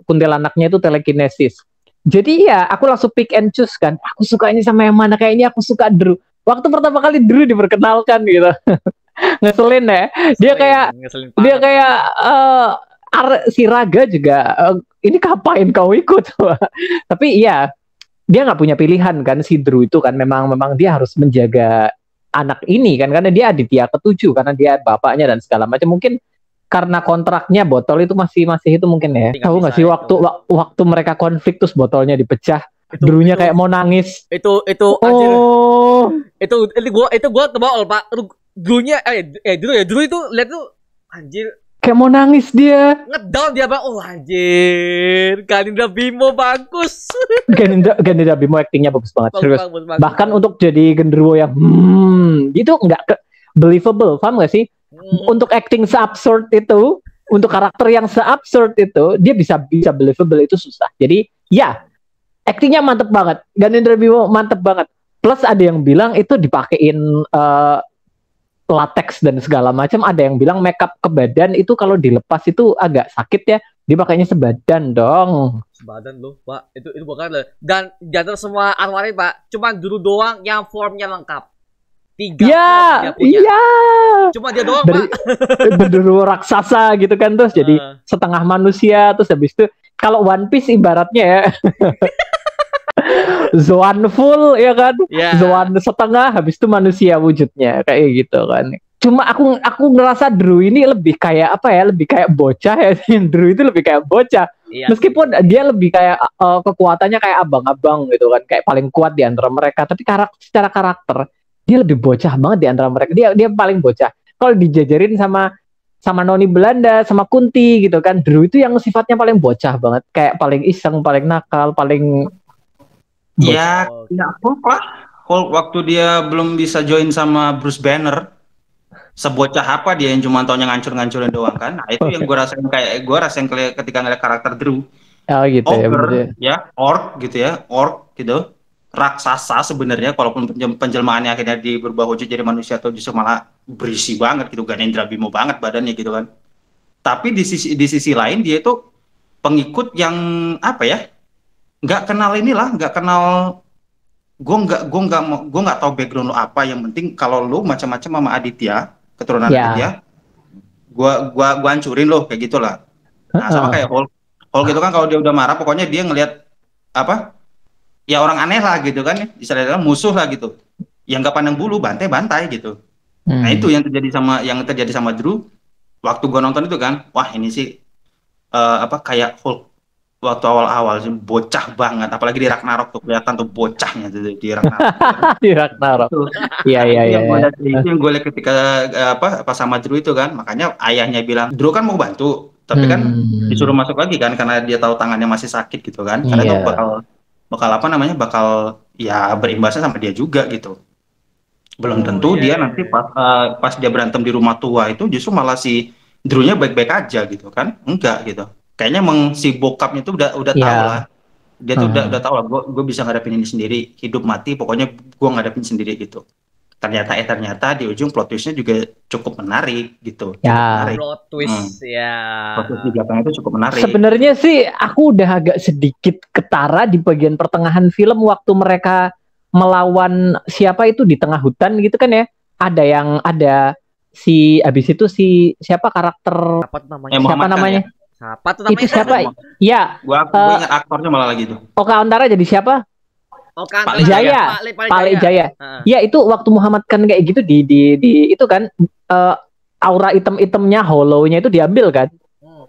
kuntilanaknya itu telekinesis. Jadi ya aku langsung pick and choose kan. Aku suka ini sama yang mana, kayaknya aku suka Drew. Waktu pertama kali Drew diperkenalkan gitu. Ngeselin ya. Dia kayak si Raga juga ini ngapain kau ikut? Tapi iya, dia nggak punya pilihan kan si Drew itu kan, memang dia harus menjaga anak ini kan, karena dia Aditya ke-7, karena dia bapaknya dan segala macam. Mungkin karena kontraknya botol itu masih itu mungkin ya. Tahu nggak sih waktu mereka konflik terus botolnya dipecah, Drew-nya kayak mau nangis. Itu gua tebal Pak. Drew-nya Drew itu lihat tuh anjir kayak mau nangis dia. Ngedown dia bang. Oh anjir. Ganindra Bimo bagus. Ganindra Bimo aktingnya bagus banget. Serius. Bagus. Bahkan untuk jadi genderuwo yang itu nggak believable. Paham gak sih? Untuk acting se-absurd itu, untuk karakter yang se-absurd itu, dia bisa believable itu susah. Jadi ya, actingnya mantep banget. Ganindra Bimo mantep banget. Plus ada yang bilang itu dipakein latex dan segala macam. Ada yang bilang makeup ke badan itu kalau dilepas itu agak sakit ya. Dia pakainya sebadan dong. Sebadan loh, Pak. Itu bukan loh. Dan di antara semua arwah Pak, cuma dulu doang yang formnya lengkap. 3 dia punya. Iya. Cuma dia doang, Pak. Genderuwo raksasa gitu kan, terus jadi setengah manusia, terus habis itu kalau One Piece ibaratnya ya. Zoan full ya kan, Zoan setengah, habis itu manusia wujudnya kayak gitu kan. Cuma aku ngerasa Drew ini lebih kayak lebih kayak bocah ya. Drew itu lebih kayak bocah. Meskipun dia lebih kayak kekuatannya kayak abang-abang gitu kan, kayak paling kuat di antara mereka. Tapi secara karakter dia lebih bocah banget di antara mereka. Dia paling bocah. Kalau dijajarin sama noni Belanda, sama Kunti gitu kan, Drew itu yang sifatnya paling bocah banget, kayak paling iseng, paling nakal, paling ya, Hulk lah. Hulk waktu dia belum bisa join sama Bruce Banner, sebocah apa dia yang cuma taunya ngancur-ngancurin doang kan. Nah, itu yang gue rasain ketika ngeliat karakter Drew. Oh gitu orc gitu. Raksasa sebenarnya, walaupun penjelmaannya akhirnya berubah wujud jadi manusia atau justru malah berisi banget gitu, Ganindra Bimo banget badannya gitu kan. Tapi di sisi lain dia itu pengikut yang nggak kenal gue nggak tahu background lo apa, yang penting kalau lo macam-macam sama Aditya, keturunan Aditya, gue hancurin lo kayak gitulah. Nah sama kayak Hulk gitu kan, kalau dia udah marah pokoknya dia ngelihat ya orang aneh lah gitu kan, istilahnya musuh lah gitu, yang nggak pandang bulu, bantai gitu. Nah itu yang terjadi sama Drew waktu gue nonton itu kan. Wah ini sih kayak Hulk waktu awal-awal sih, bocah banget, apalagi di Ragnarok tuh kelihatan tuh bocahnya tuh di Ragnarok. Di Ragnarok. Iya. Itu yang gue lihat ketika pas sama Drew itu kan, makanya ayahnya bilang Drew kan mau bantu, tapi kan disuruh masuk lagi kan karena dia tahu tangannya masih sakit gitu kan, karena itu bakal ya berimbasnya sama dia juga gitu. Belum tentu dia nanti pas dia berantem di rumah tua itu justru malah si Drew-nya baik-baik aja gitu kan, enggak gitu. Kayaknya emang si bokapnya tuh udah tahu lah. Dia tuh udah tahu lah, gue bisa ngadepin ini sendiri, hidup mati pokoknya gue ngadepin sendiri gitu. Ternyata di ujung plot twistnya juga cukup menarik gitu. Plot twist Plot twist di belakang itu cukup menarik. Sebenarnya sih aku udah agak sedikit ketara di bagian pertengahan film waktu mereka melawan siapa itu di tengah hutan gitu kan ya. Ada habis itu siapa karakter siapa namanya? Itu siapa? Ya. Gua ingat aktornya malah lagi tuh. Oka Antara jadi siapa? Pak Jaya. Ya itu waktu Muhammad Khan kayak gitu di itu kan aura item-itemnya, hollow-nya itu diambil kan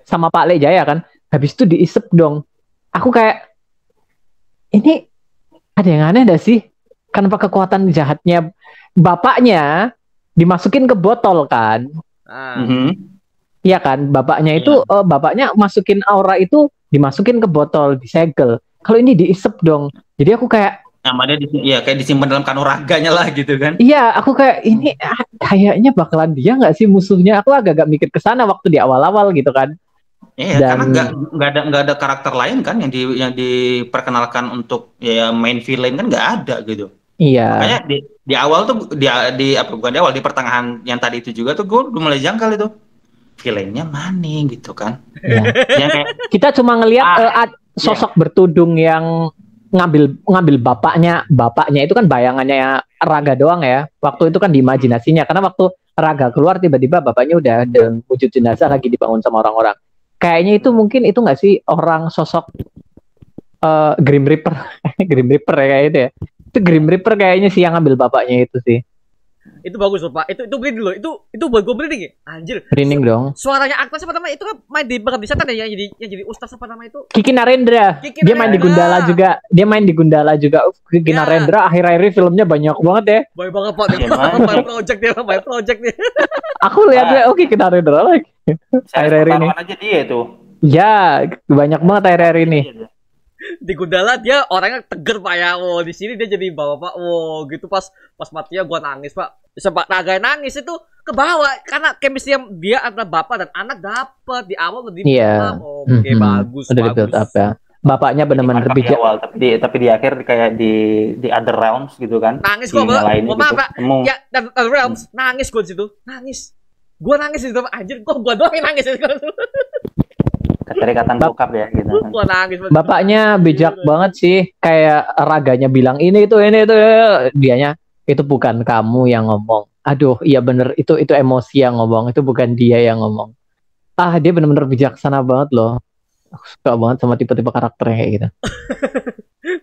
sama Pak Le Jaya kan. Habis itu diisep dong. Aku kayak ini ada yang aneh dah sih. Kenapa kekuatan jahatnya bapaknya dimasukin ke botol kan? Iya kan, bapaknya itu bapaknya masukin aura itu dimasukin ke botol, disegel. Kalau ini diisep dong. Jadi aku kayak Nama dia kayak disimpan dalam kanuraganya lah gitu kan. iya, aku kayak ini kayaknya bakalan dia nggak sih musuhnya? Aku agak-agak mikir ke sana waktu di awal-awal gitu kan. Iya, Dan karena nggak ada karakter lain kan yang diperkenalkan untuk ya main villain kan nggak ada gitu. iya, Makanya di awal tuh di apa bukan di awal di pertengahan yang tadi itu juga tuh gue udah mulai jangkal itu villainnya mana gitu kan. iya. Yang kayak Kita cuma ngelihat sosok bertudung yang ngambil bapaknya itu kan bayangannya Raga doang ya. Waktu itu kan di imajinasinya, karena waktu Raga keluar tiba-tiba bapaknya udah dalam wujud jenazah lagi dibangun sama orang-orang. Kayaknya itu mungkin itu nggak sih orang sosok Grim Reaper. Grim Reaper ya kayak itu ya. Itu Grim Reaper kayaknya sih yang ngambil bapaknya itu sih. Itu bagus loh Pak. Itu beli dulu. Itu buat gue beli anjir. Merinding dong. Suaranya aktor siapa namanya? Itu kan main di Pengabdi Setan ya, yang jadi ustaz apa nama itu? Kiki Narendra. Kiki Dia main di Narendra. Gundala juga. Kiki Ya. Narendra akhir-akhir filmnya banyak banget ya. Baik banget Pak. By project dia. Aku lihatnya Kiki Narendra lagi. Akhir-akhir ini. pertarungan aja dia tuh. Ya, banyak banget akhir-akhir ini. Di Gundala dia orangnya tegar Pak ya. Wow, di sini dia jadi bapak. Wow, gitu pas matinya gua nangis Pak. Sempat Naga nangis itu ke bawah karena chemistry yang dia antara bapak dan anak dapet di awal udah Iya. Oke, bagus. Udah di build up ya. Bapaknya benar-benar Di bijak. awal tapi di akhir kayak di other realms gitu kan. Nangis gua Dinyalain Pak. gitu. Temu. Ya, dan Realms nangis gua di situ. Nangis. Gua nangis di situ anjir. Gua doang yang nangis di situ. Keterikatan bokap ya gitu. Gua nangis. Bapaknya bijak banget sih. Kayak Raganya bilang ini itu. Dianya itu bukan kamu yang ngomong. Aduh, iya bener itu emosi yang ngomong. Itu bukan dia yang ngomong. Dia bener-bener bijaksana banget loh. Aku suka banget sama tipe-tipe karakternya kayak gitu.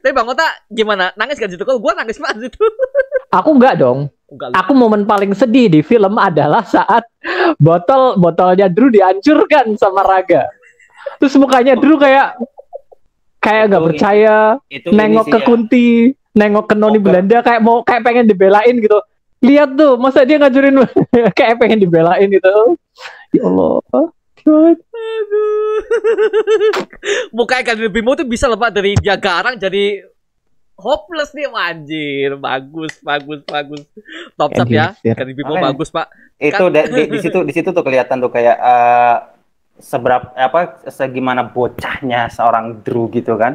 Tapi Bang Ota gimana? Nangis kan situ? Kalau gua nangis banget situ. Aku enggak dong. Enggak. Aku momen paling sedih di film adalah saat botolnya Drew dihancurkan sama Raga. Terus mukanya Drew kayak nggak percaya, nengok ke Kunti, nengok ke Noni Belanda kayak pengen dibelain gitu. Lihat tuh, masa dia ngajurin kayak pengen dibelain gitu. Ya Allah. Aduh. Mukanya kan Bimo tuh bisa lepas dari dia garang jadi hopeless nih anjir. Bagus. Top up ya. Kan Bimo bagus, Pak. Itu di situ tuh kelihatan tuh kayak segimana bocahnya seorang Drew gitu kan.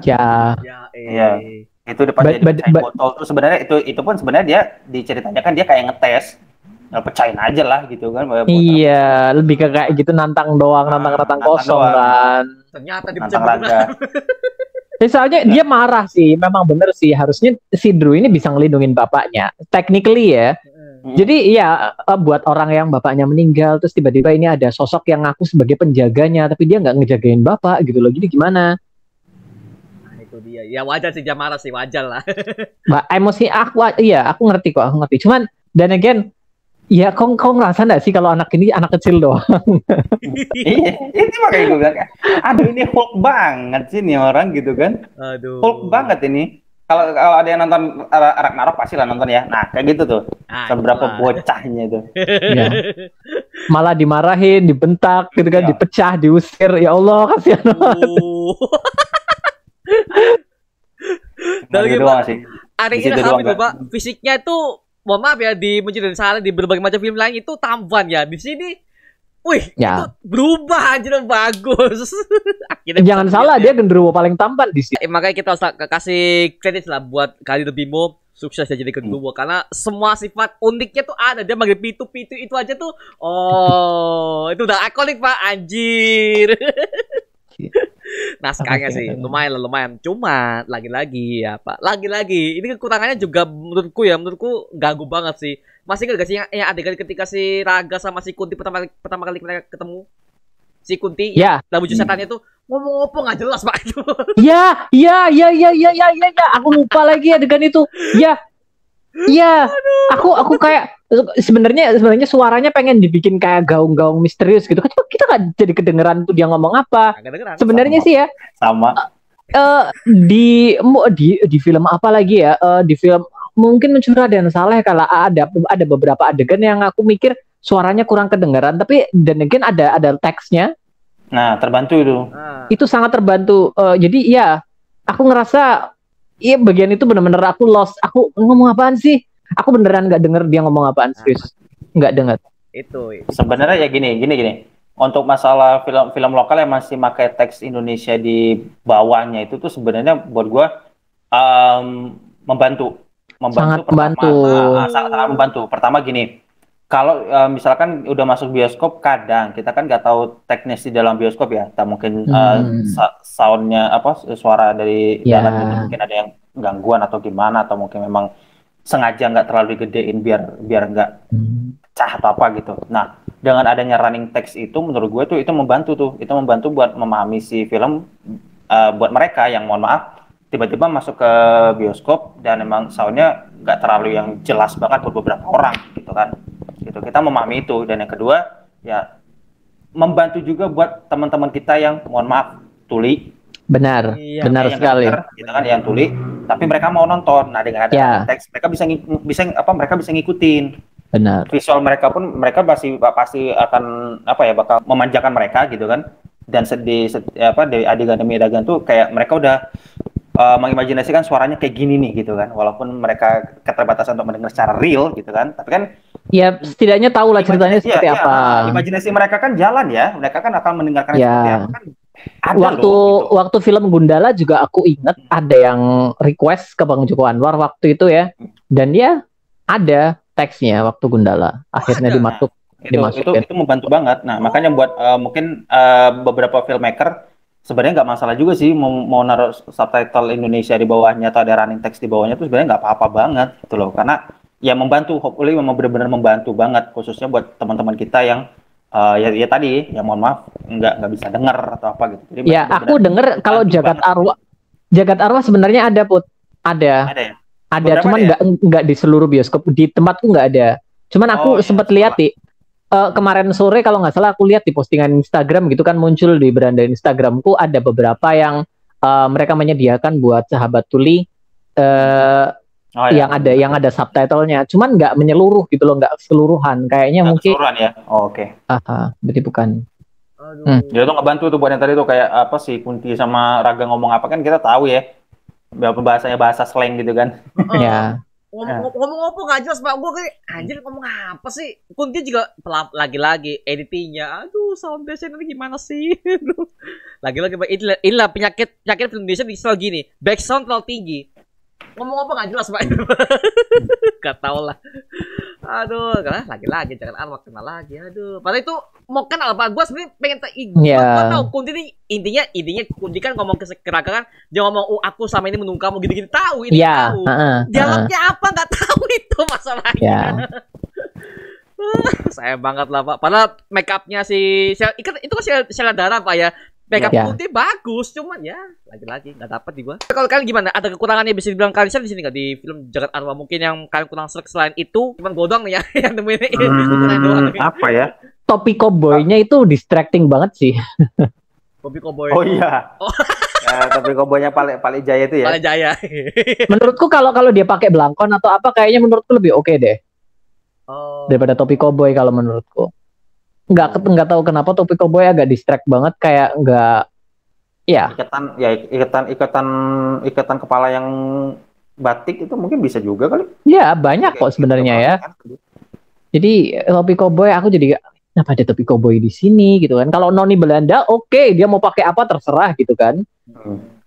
Iya. Itu depannya dipecahin botol tuh sebenarnya itu pun sebenarnya dia diceritanya kan dia kayak ngetes. Pecahin aja lah gitu kan. Iya, lebih ke kayak gitu nantang doang, nantang kosong doang. Kan. Ternyata nantang Raga. Soalnya dia marah sih, memang bener sih. Harusnya si Drew ini bisa ngelindungin bapaknya. Technically ya. Jadi ya buat orang yang bapaknya meninggal, terus tiba-tiba ini ada sosok yang ngaku sebagai penjaganya, tapi dia nggak ngejagain bapak gitu loh. Jadi gimana? Itu dia. Ya wajar sih dia marah sih, wajar lah. Emosi aku ngerti kok, aku ngerti. Cuman dan again, ya kau ngerasa nggak sih kalau anak ini anak kecil doang? Iya, itu makanya gue bilang, aduh ini Hulk banget sih nih orang gitu kan. Aduh. Hulk banget ini. Kalau ada yang nonton Ragnarok pasti lah nonton ya. Nah kayak gitu tuh. Seberapa bocahnya itu. Ya. Malah dimarahin, dibentak gitu kan, dipecah, diusir. Ya Allah, kasihan banget. Dari doang sih. Ari ini itu Pak, fisiknya itu mohon maaf ya di Mencuri dan Salah di berbagai macam film lain itu tampan ya. Di sini itu berubah anjir bagus. Jangan salah dia genderuwo paling tampan di sini. Makanya kita harus kasih kredit lah buat Khalid Bimo sukses jadi genderuwo karena semua sifat uniknya tuh ada. Dia manggil pitu itu aja tuh. Oh, itu udah ikonik Pak anjir. Naskahnya sih lumayan. Cuma lagi-lagi ya Pak. Lagi-lagi ini kekurangannya juga menurutku ganggu banget sih. Masih gak sih yang adegan ketika si Raga sama si Kunti pertama kali mereka ketemu? Si Kunti ya. Dalam wujud setannya tuh ngomong nggak jelas Pak itu. Ya. Aku lupa lagi adegan itu. Ya. Aku kayak sebenarnya suaranya pengen dibikin kayak gaung-gaung misterius gitu. Kita nggak jadi kedengeran tuh dia ngomong apa. Sebenarnya sih ya. Sama. Di film apa lagi ya? Di film mungkin Mencuri dan Salah kalau ada beberapa adegan yang aku mikir suaranya kurang kedengaran, tapi dan again ada teksnya. Nah, terbantu itu. Itu sangat terbantu. Jadi ya, aku ngerasa iya bagian itu bener-bener aku lost. Aku ngomong apaan sih? Aku beneran nggak denger dia ngomong apaan, serius. Nggak denger. Itu Sebenarnya ya gini. Untuk masalah film lokal yang masih pakai teks Indonesia di bawahnya itu tuh sebenarnya buat gua membantu. Sangat Pertama, membantu. sangat membantu. Pertama gini, kalau misalkan udah masuk bioskop, kadang kita kan nggak tahu teknis di dalam bioskop ya. Tak mungkin soundnya suara dari dalam itu mungkin ada yang gangguan atau gimana, atau mungkin memang sengaja nggak terlalu digedein biar nggak pecah atau apa gitu. Nah, dengan adanya running text itu menurut gue tuh itu membantu buat memahami si film buat mereka yang mohon maaf tiba-tiba masuk ke bioskop dan emang soundnya nggak terlalu yang jelas banget buat beberapa orang gitu kan. Gitu, kita memahami itu. Dan yang kedua ya membantu juga buat teman-teman kita yang mohon maaf tuli. Benar, benar sekali. Gitu kan, yang tuli tapi mereka mau nonton. Nah, dengan ada teks mereka bisa ngikutin. Benar. Visual mereka pun pasti akan bakal memanjakan mereka gitu kan. Dan di adegan demi adegan tuh kayak mereka udah mengimajinasikan suaranya kayak gini nih gitu kan. Walaupun mereka keterbatasan untuk mendengar secara real gitu kan. Tapi kan ya setidaknya tahu lah ceritanya seperti apa. Imajinasi mereka kan jalan ya. Mereka kan akan mendengarkan seperti apa kan. Waktu film Gundala juga aku ingat ada yang request ke Bang Joko Anwar waktu itu ya, dan dia ada teksnya waktu Gundala akhirnya dimasukin. Itu membantu banget. Nah makanya buat mungkin beberapa filmmaker sebenarnya nggak masalah juga sih mau naruh subtitle Indonesia di bawahnya atau ada running text di bawahnya tuh sebenarnya nggak apa-apa banget gitu loh, karena ya membantu, hopefully memang benar-benar membantu banget khususnya buat teman-teman kita yang ya tadi ya mohon maaf nggak bisa dengar atau apa gitu. Jadi ya aku denger kalau Jagat Arwah sebenarnya ada ya? Ada cuman nggak di seluruh bioskop, di tempatku nggak ada. Cuman aku sempat lihat kemarin sore kalau nggak salah aku lihat di postingan Instagram gitu kan, muncul di beranda Instagramku ada beberapa yang mereka menyediakan buat sahabat tuli yang ada subtitlenya, cuman nggak menyeluruh gitu loh, nggak keseluruhan kayaknya nggak mungkin. Keseluruhan ya, oke. Berarti bukan. Jadi itu ngebantu tuh buat yang tadi tuh kayak apa sih Kunti sama Raga ngomong apa kan kita tahu ya, bahasanya bahasa slang gitu kan. Ya. Ngomong apa nggak jelas Pak, gue kayak anjir ngomong apa sih. Kunti juga lagi-lagi editingnya, aduh sound design ini gimana sih. Lagi-lagi inilah penyakit film Indonesia selalu gini, back sound terlalu tinggi. Ngomong apa nggak jelas Pak. Gak tau lah. Aduh, karena lagi-lagi jangan arwah kena lagi. Aduh, padahal itu mau kenal Pak. Gue sebenarnya pengen gue tahu Kunti ini intinya Kunti kan ngomong ke Raga kan, dia ngomong aku sama ini menunggu kamu gini-gini, tahu ini tahu. Dialognya apa nggak tahu itu masalahnya. Sayang banget lah Pak. Padahal make upnya itu kan Sheila Dara Pak ya. Makeup Kunti bagus, cuman ya lagi-lagi nggak dapat di gua. Kalau kalian gimana? Ada kekurangannya bisa dibilang kalian di sini nggak di film Jagat Arwah? Mungkin yang kalian kurang selain itu, cuman godong nih ya yang nemuin doang. Apa ya? Topi koboi-nya itu distracting banget sih. Topi koboi. Oh iya. Topi koboi-nya Pale Jaya itu ya. Pale Jaya. Menurutku kalau dia pakai belangkon atau apa kayaknya menurutku lebih oke deh. Daripada topi koboi kalau menurutku. Nggak tahu kenapa topi koboi agak distract banget, kayak nggak ya. Ikatan kepala yang batik itu mungkin bisa juga kali. Ya banyak kok sebenarnya ya. Jadi topi koboi aku jadi kenapa ada topi koboi di sini gitu kan. Kalau noni Belanda oke, dia mau pakai apa terserah gitu kan.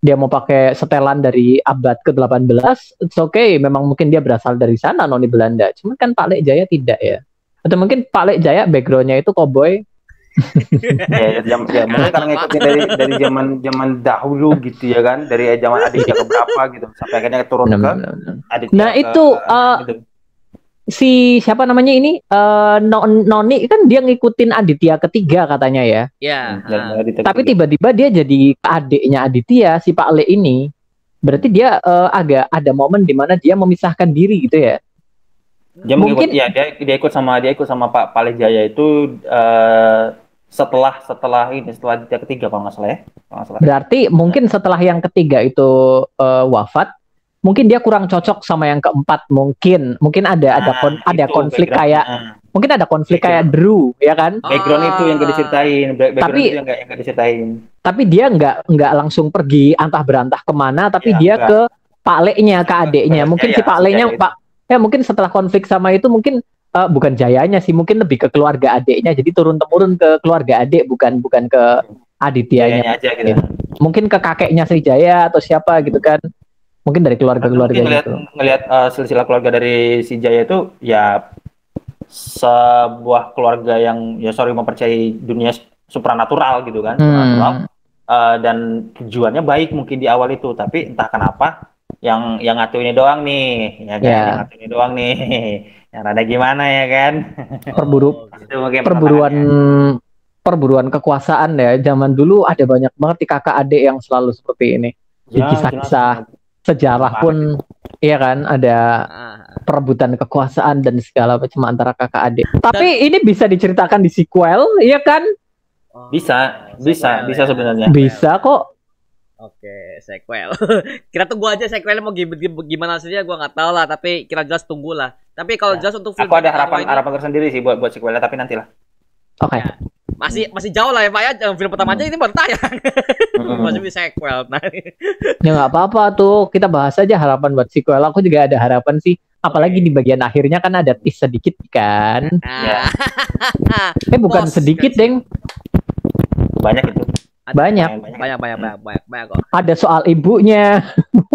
Dia mau pakai setelan dari abad ke-18, it's okay, memang mungkin dia berasal dari sana noni Belanda. Cuman kan Pak Lek Jaya tidak ya. Atau mungkin Pak Lek Jaya backgroundnya itu koboi. Mungkin karena ngikutin dari zaman dahulu gitu ya kan, dari zaman Aditya keberapa gitu sampai akhirnya turun ke Aditya. Nah itu gitu. Si siapa namanya ini Noni kan dia ngikutin Aditya ketiga katanya ya. Iya. Tapi tiba-tiba dia jadi adiknya Aditya si Pak Lek ini. Berarti dia agak ada momen di mana dia memisahkan diri gitu ya. Dia mungkin ya dia ikut sama Pak Pale Jaya itu setelah Aditya ketiga kalau nggak salah ya. Berarti mungkin setelah yang ketiga itu wafat, mungkin dia kurang cocok sama yang keempat, mungkin ada itu konflik background. kayak mungkin ada konflik kayak Drew, ya kan? Background itu yang gak diceritain, background Tapi- itu yang gak diceritain. Tapi dia nggak langsung pergi antah berantah kemana, tapi Iya, dia enggak. ke Pak Leknya, ke adeknya. Mungkin si Jaya, Pak si Leknya, Jaya itu. mungkin setelah konflik sama itu mungkin bukan Jayanya sih, mungkin lebih ke keluarga adeknya. Jadi turun temurun ke keluarga adek, bukan ke Adityanya. Jayanya aja gitu. Mungkin ke kakeknya si Jaya atau siapa gitu kan. Mungkin dari keluarga-keluarga gitu. Ngelihat silsilah keluarga dari si Jaya itu ya sebuah keluarga yang mempercayai dunia supranatural gitu kan, supranatural. Dan tujuannya baik mungkin di awal itu, tapi entah kenapa yang ngatu ini doang nih, ya kan? Ya. Yang ngatu ini doang nih, yang rada gimana ya kan? Itu mungkin Perburuan kekuasaan ya. Zaman dulu ada banyak banget di kakak adik yang selalu seperti ini. Di kisah-kisah sejarah pun, iya kan, ada perebutan kekuasaan dan segala macam antara kakak adik. Tapi ini bisa diceritakan di sequel, iya kan? Bisa sebenarnya. Bisa kok. Oke, sequel. Kita tunggu aja sequelnya mau gimana saja, gua nggak tahu lah. Tapi kira jelas tunggulah. Tapi kalau jelas untuk film Aku ada pertama harapan tersendiri sih buat sequelnya, tapi nantilah. Oke. masih jauh lah ya Pak ya. Film pertama aja ini baru tayang. Masih bisa sequel. Nah. Ya nggak apa-apa tuh. Kita bahas aja harapan buat sequel. Aku juga ada harapan sih. Apalagi di bagian akhirnya kan ada tease sedikit kan. Ya. Bukan sedikit, Deng. Banyak itu. Banyak kok. Ada soal ibunya.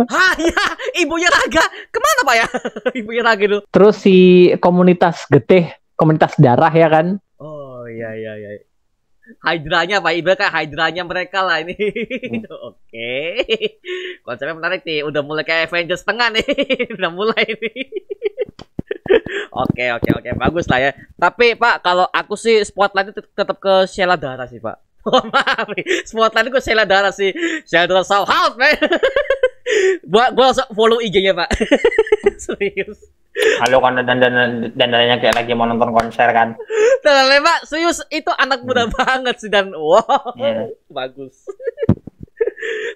Hah, ya, ibunya Raga. Kemana Pak ya? Ibunya Raga itu. Terus si komunitas getih, komunitas darah ya kan. Oh iya. Hydranya Pak, ibarat kayak Hydranya mereka lah ini. Oke. Konsepnya menarik nih, udah mulai kayak Avengers tengah nih. Udah mulai nih. Oke, bagus lah ya. Tapi Pak, kalau aku sih spotlight itu tetap ke Sheila Dara sih Pak. Oh, maaf nih, spotlight itu ke Sheila Dara sih. Sheila Dara Sauhout, man. Gua langsung follow IG-nya Pak. Serius. Halo kan dandanannya kayak lagi mau nonton konser kan. Dan Pak, serius itu anak muda banget sih dan bagus.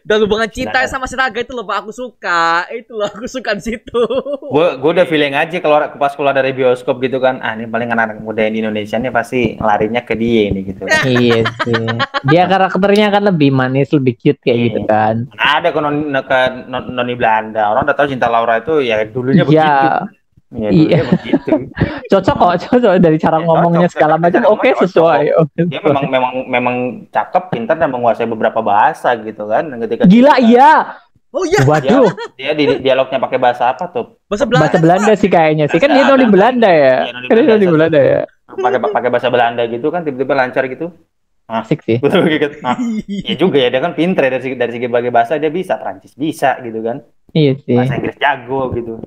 Dan hubungan cinta sama si Raga itu loh Pak, aku suka. Itu loh aku suka di situ. Gue udah feeling aja pas keluar dari bioskop gitu kan. Ini paling anak muda di Indonesia nih pasti larinya ke dia nih gitu. Iya sih. Dia karakternya kan lebih manis, lebih cute kayak gitu kan. Ada ke Noni Belanda. Orang udah tahu Cinta Laura itu ya dulunya begitu. Iya. Begitu. Cocok dari cara ngomongnya segala macam. Oke, sesuai. Dia memang cakep, pintar dan menguasai beberapa bahasa gitu kan. Gila iya. Oh iya. Waduh. Dia di dialognya pakai bahasa apa tuh? Bahasa Belanda sih kayaknya sih. Kan dia di Belanda ya. Pakai bahasa Belanda gitu kan, tiba-tiba lancar gitu. Asik sih. Betul gitu. Iya juga ya, dia kan pintar ya dari segi berbagai bahasa, dia bisa Prancis bisa gitu kan. Iya sih. Bahasa Inggris jago gitu.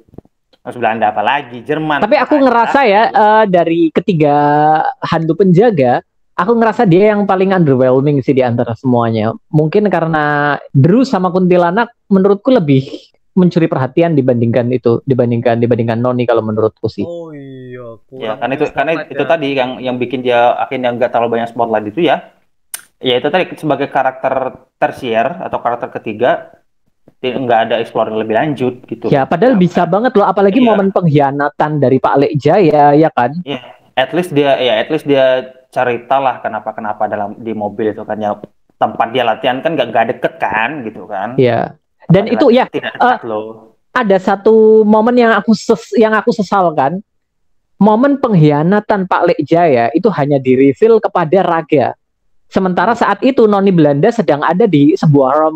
Terus Belanda apalagi, Jerman. Tapi aku ngerasa ya dari ketiga hantu penjaga, aku ngerasa dia yang paling underwhelming sih di antara semuanya. Mungkin karena Drew sama Kuntilanak menurutku lebih mencuri perhatian dibandingkan Noni kalau menurutku sih. Oh iya. Ya, karena itu tadi yang bikin dia akhirnya nggak terlalu banyak spotlight itu ya. Ya itu tadi sebagai karakter tersier atau karakter ketiga nggak ada explore lebih lanjut gitu. Ya, padahal bisa banget loh, apalagi momen pengkhianatan dari Pak Lek Jaya, ya kan? Iya, at least dia cerita lah kenapa di mobil itu kan ya, tempat dia latihan kan nggak deket kan gitu kan. Iya. Dan itu ya ada satu momen yang aku sesalkan. Momen pengkhianatan Pak Lek Jaya itu hanya di-reveal kepada Raga. Sementara saat itu Noni Belanda sedang ada di sebuah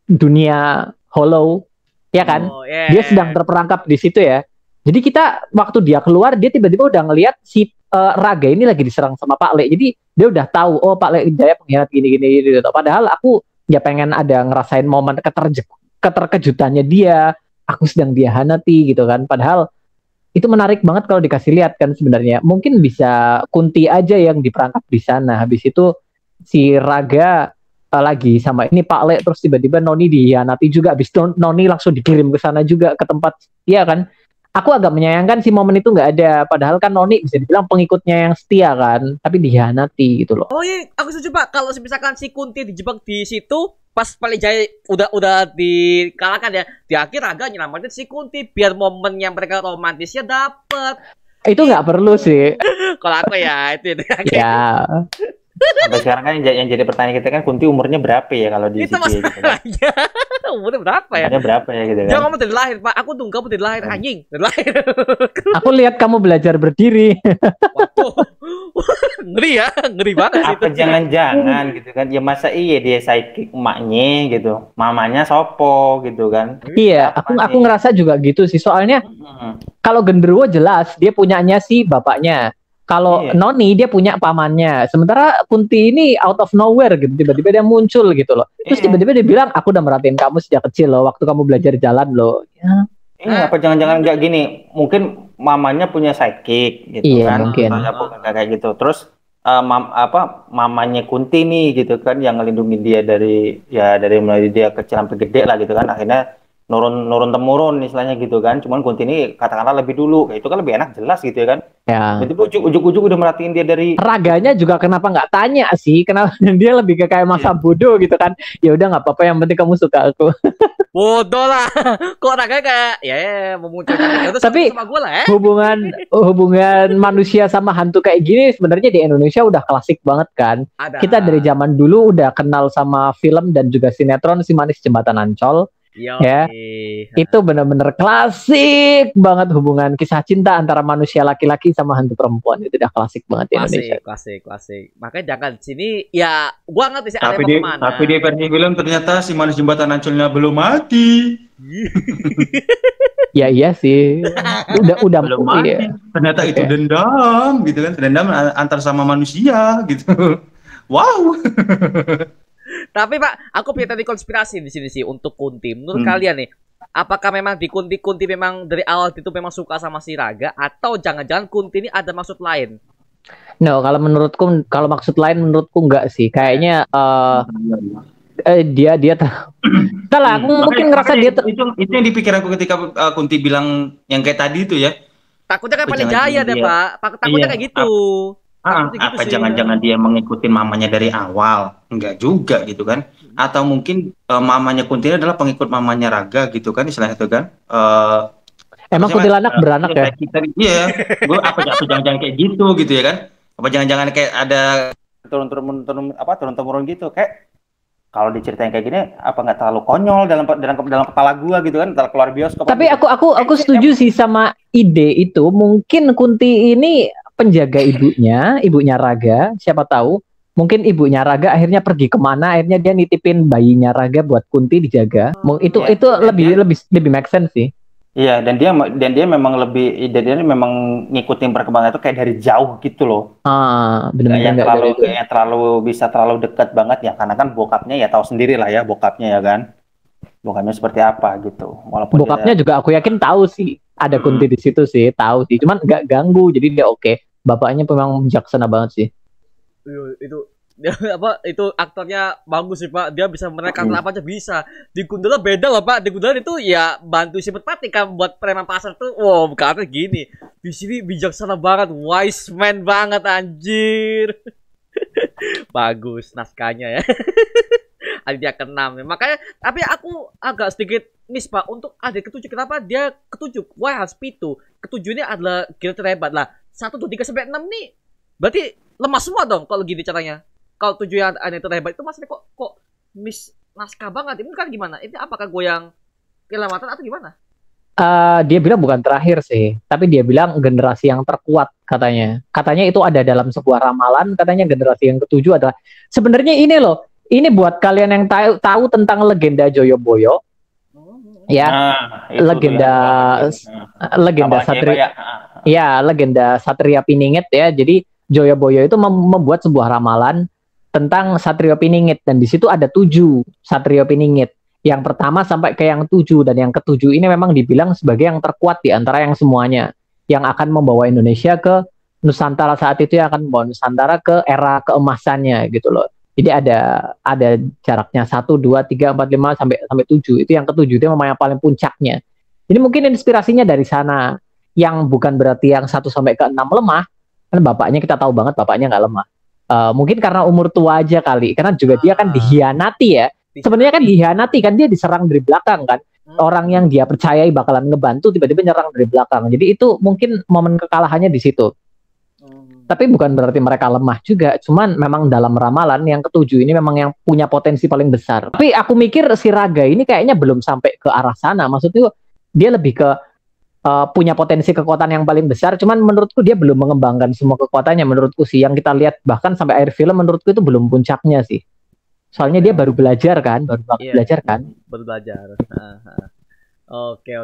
dunia Hollow, ya kan? Dia sedang terperangkap di situ ya. Jadi kita waktu dia keluar, dia tiba-tiba udah ngelihat si Raga ini lagi diserang sama Pak Lek. Jadi dia udah tahu, oh Pak Lek Jaya pengkhianat gini. Padahal aku ya pengen ada ngerasain momen keterkejutannya dia. Aku sedang dihianati gitu kan. Padahal itu menarik banget kalau dikasih lihat kan sebenarnya. Mungkin bisa Kunti aja yang diperangkap di sana. Habis itu si Raga lagi sama ini Pak Lek, terus tiba-tiba Noni dihianati juga, habis itu Noni langsung dikirim ke sana juga ke tempat, iya kan? Aku agak menyayangkan si momen itu nggak ada, padahal kan Noni bisa dibilang pengikutnya yang setia kan, tapi dihianati gitu loh. Oh iya, aku setuju Pak, kalau misalkan si Kunti dijebak di situ, pas Palijaya udah dikalahkan ya, di akhir Raga nyelamatin si Kunti biar momen yang mereka romantisnya dapet. Itu nggak perlu sih. Kalau aku ya itu. Ya. Sampai sekarang kan yang jadi pertanyaan kita kan Kunti umurnya berapa ya kalau di Itu CGI gitu kan. masalahnya. Umurnya berapa ya? Umurnya berapa ya gitu Dia kan. ngomong dari lahir, Pak. Aku tunggu kamu dari lahir, anjing. Dari lahir. Aku lihat kamu belajar berdiri. Waduh. Ngeri ya, ngeri banget sih Apa itu. jangan-jangan gitu kan. Ya masa iya dia sidekick emaknya gitu. Mamanya Sopo gitu kan. Iya, Apa aku nih? ngerasa juga gitu sih. Soalnya kalau genderuwo jelas dia punyanya si bapaknya. Kalau Iya. Noni dia punya pamannya. Sementara Kunti ini out of nowhere gitu, tiba-tiba dia muncul gitu loh. Terus Iya. tiba-tiba dia bilang, aku udah merhatiin kamu sejak kecil loh, waktu kamu belajar jalan loh. Ya, Apa jangan-jangan nggak gini? Mungkin mamanya punya sidekick gitu Iya, kan. mungkin. Atau ya bukan kayak gitu. Terus mamanya Kunti nih gitu kan yang ngelindungin dia dari mulai dia kecil sampai gede lah gitu kan. Akhirnya nurun temurun istilahnya gitu kan. Cuman Kunti ini katakanlah lebih dulu. Kayak itu kan lebih enak jelas gitu ya kan. ya. Jadi ujuk-ujuk udah merhatiin dia dari Raganya juga kenapa nggak tanya sih? Kenapa dia lebih ke kayak masa bodoh gitu kan? Ya udah nggak apa-apa, yang penting kamu suka aku. Bodoh lah. Kok Raga kayak ya memunculkan itu Tapi sama gue lah ya. hubungan manusia sama hantu kayak gini sebenarnya di Indonesia udah klasik banget kan. Ada. Kita dari zaman dulu udah kenal sama film dan juga sinetron Si Manis Jembatan Ancol. Ya. Itu bener-bener klasik banget hubungan kisah cinta antara manusia laki-laki sama hantu perempuan. Itu udah klasik banget di Indonesia. Klasik. Makanya jangan sini ya gua ngerti sih ada Tapi mau kemana. tapi di versi film ternyata si manis jembatan Ancolnya belum mati. Ya iya sih. Udah Belum mati. iya. Ternyata itu Oke. dendam gitu kan. Dendam antar sama manusia gitu. Wow. Tapi Pak, aku punya tadi konspirasi di sini sih untuk Kunti. Menurut kalian nih, apakah memang di Kunti memang dari awal itu memang suka sama si Raga atau jangan-jangan Kunti ini ada maksud lain? No, kalau menurutku, kalau maksud lain menurutku enggak sih. Kayaknya dia entahlah, aku mungkin ngerasa dia itu yang dipikir aku ketika Kunti bilang yang kayak tadi itu ya. Takutnya kayak Oh, Palijaya jangan-jangan deh, dia- Pak. Takutnya Iya. kayak gitu. Takutnya gitu Apa sih. jangan-jangan dia mengikuti mamanya dari awal? Enggak juga gitu kan? Atau mungkin mamanya Kunti adalah pengikut mamanya Raga gitu kan istilahnya itu kan? emang kuntilanak beranak ya. Iya, gue apa jangan-jangan kayak gitu ya kan? Apa jangan-jangan kayak ada turun-temurun gitu kayak kalau diceritain kayak gini apa nggak terlalu konyol dalam kepala gua gitu kan setelah keluar bioskop. Tapi aku setuju sih sama ide itu. Mungkin Kunti ini penjaga ibunya Raga, siapa tahu. Mungkin ibunya Raga akhirnya pergi kemana, akhirnya dia nitipin bayinya Raga buat Kunti dijaga. Itu lebih make sense sih. Iya, dan dia memang dia memang ngikutin perkembangan itu kayak dari jauh gitu loh. Benar-benar nggak dari itu. Kayak terlalu dekat banget ya, karena kan bokapnya ya tahu sendiri lah ya bokapnya ya kan. Bokapnya seperti apa gitu. Walaupun Bokapnya juga aku yakin tahu sih ada Kunti di situ sih, tahu sih. Cuman nggak ganggu, jadi dia oke. Bapaknya memang bijaksana banget sih. Itu aktornya bagus sih Pak, dia bisa menekan apa aja bisa. Di Gundala beda loh Pak, di Gundala itu ya bantu si Pati kan buat preman pasar tuh, wow bukannya gini. Di sini bijaksana banget, wise man banget anjir. Bagus naskahnya ya. Aditya ke-6 makanya, tapi aku agak sedikit miss Pak untuk adik ketujuh. Kenapa dia ketujuh? Why harus Pitu? Ketujuh ini adalah gila terhebat lah. 1, 2, 3 sampai 6 nih berarti lemah semua dong kalau gini caranya. Kalau 7 yang aneh terhebat itu maksudnya kok miss naskah banget. Ini kan gimana? Ini apakah gue yang kelewatan atau gimana? Dia bilang bukan terakhir sih, tapi dia bilang generasi yang terkuat katanya. Katanya itu ada dalam sebuah ramalan. Katanya generasi yang ketujuh adalah sebenarnya ini loh. Ini buat kalian yang tahu tentang legenda Joyoboyo. Ya, legenda Satria. Ya, legenda Satria Piningit ya. Jadi Joyoboyo itu membuat sebuah ramalan tentang Satrio Piningit, dan di situ ada 7 Satrio Piningit. Yang pertama sampai ke yang 7, dan yang ke-7 ini memang dibilang sebagai yang terkuat di antara yang semuanya, yang akan membawa Indonesia ke Nusantara saat itu, yang akan membawa Nusantara ke era keemasannya gitu loh. Jadi ada jaraknya 1, 2, 3, 4, 5 sampai 7. Itu yang ke-7 itu memang yang paling puncaknya. Jadi mungkin inspirasinya dari sana. Yang bukan berarti yang 1 sampai ke 6 lemah. Kan bapaknya kita tahu banget bapaknya nggak lemah. Mungkin karena umur tua aja kali. Karena juga dia kan dihianati ya. sebenarnya kan dihianati kan, dia diserang dari belakang kan. Orang yang dia percayai bakalan ngebantu tiba-tiba nyerang dari belakang. Jadi itu mungkin momen kekalahannya di situ. Tapi bukan berarti mereka lemah juga. Cuman memang dalam ramalan yang ketujuh ini memang yang punya potensi paling besar. Tapi aku mikir si Raga ini kayaknya belum sampai ke arah sana. Maksudnya dia lebih ke punya potensi kekuatan yang paling besar. Cuman menurutku dia belum mengembangkan semua kekuatannya. Menurutku sih yang kita lihat bahkan sampai akhir film menurutku itu belum puncaknya sih. Soalnya dia baru belajar kan, belajar kan. Baru belajar. Oke.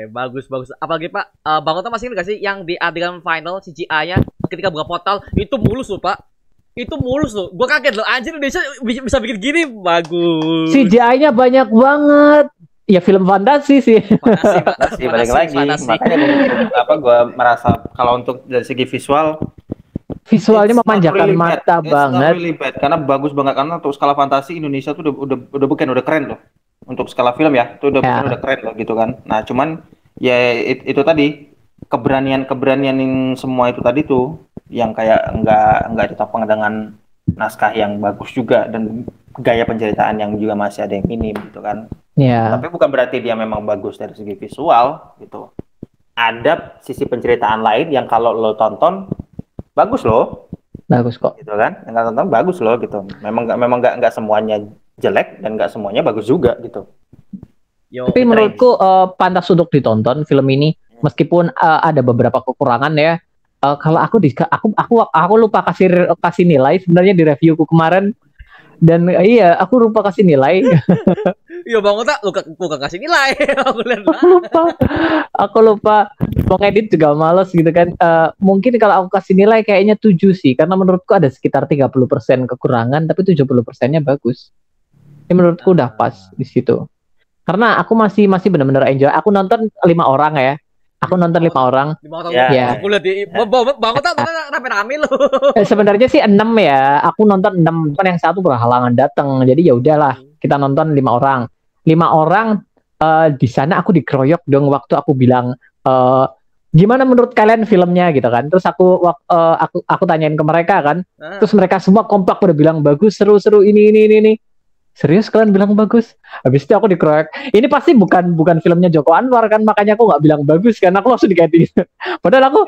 Bagus. Apalagi Pak, Bang Ota masih ingat gak sih yang di adegan final CGI-nya ketika buka portal itu mulus loh Pak. Itu mulus loh. Gua kaget loh. Anjir Indonesia bisa bikin gini. Bagus. CGI-nya banyak banget. Ya film fantasi sih. Fantasi balik lagi. Makanya gua merasa kalau untuk dari segi visualnya memanjakan mata banget. Really bad, karena bagus banget, karena untuk skala fantasi Indonesia tuh udah keren loh. Untuk skala film ya, itu udah keren loh gitu kan. Nah, cuman ya itu tadi keberanian yang semua itu tadi tuh yang kayak enggak ditopang dengan naskah yang bagus juga dan gaya penceritaan yang juga masih ada yang minim gitu kan. Tapi bukan berarti dia memang bagus dari segi visual gitu. Ada sisi penceritaan lain yang kalau lo tonton bagus loh. Bagus kok. Gitu kan? Yang tonton bagus loh gitu. Memang nggak semuanya jelek dan nggak semuanya bagus juga gitu. Tapi menurutku pantas untuk ditonton film ini meskipun ada beberapa kekurangan ya. Kalau aku lupa kasih nilai sebenarnya di reviewku kemarin. Dan iya, aku lupa kasih nilai. Iya Bang Ota, lupa kasih nilai. Aku lupa. Mau ngedit juga males gitu kan. Mungkin kalau aku kasih nilai kayaknya 7 sih. Karena menurutku ada sekitar 30% kekurangan, tapi 70%-nya bagus. Ini menurutku udah pas di situ. Karena aku masih benar-benar enjoy. Aku nonton 5 orang ya. Aku nonton 5 orang. 5 orang. Ya. Aku lihat di Bang Ota rame-rame loh. Sebenarnya sih 6 ya. Aku nonton 6, kan yang satu berhalangan datang. Jadi ya udahlah, kita nonton 5 orang. 5 orang di sana aku dikeroyok dong waktu aku bilang gimana menurut kalian filmnya gitu kan. Terus aku tanyain ke mereka kan. Terus mereka semua kompak udah bilang bagus, seru ini. Serius kalian bilang bagus? Habis itu aku dikeroyok. Ini pasti bukan filmnya Joko Anwar kan, makanya aku nggak bilang bagus kan. Aku langsung dikatain. Padahal aku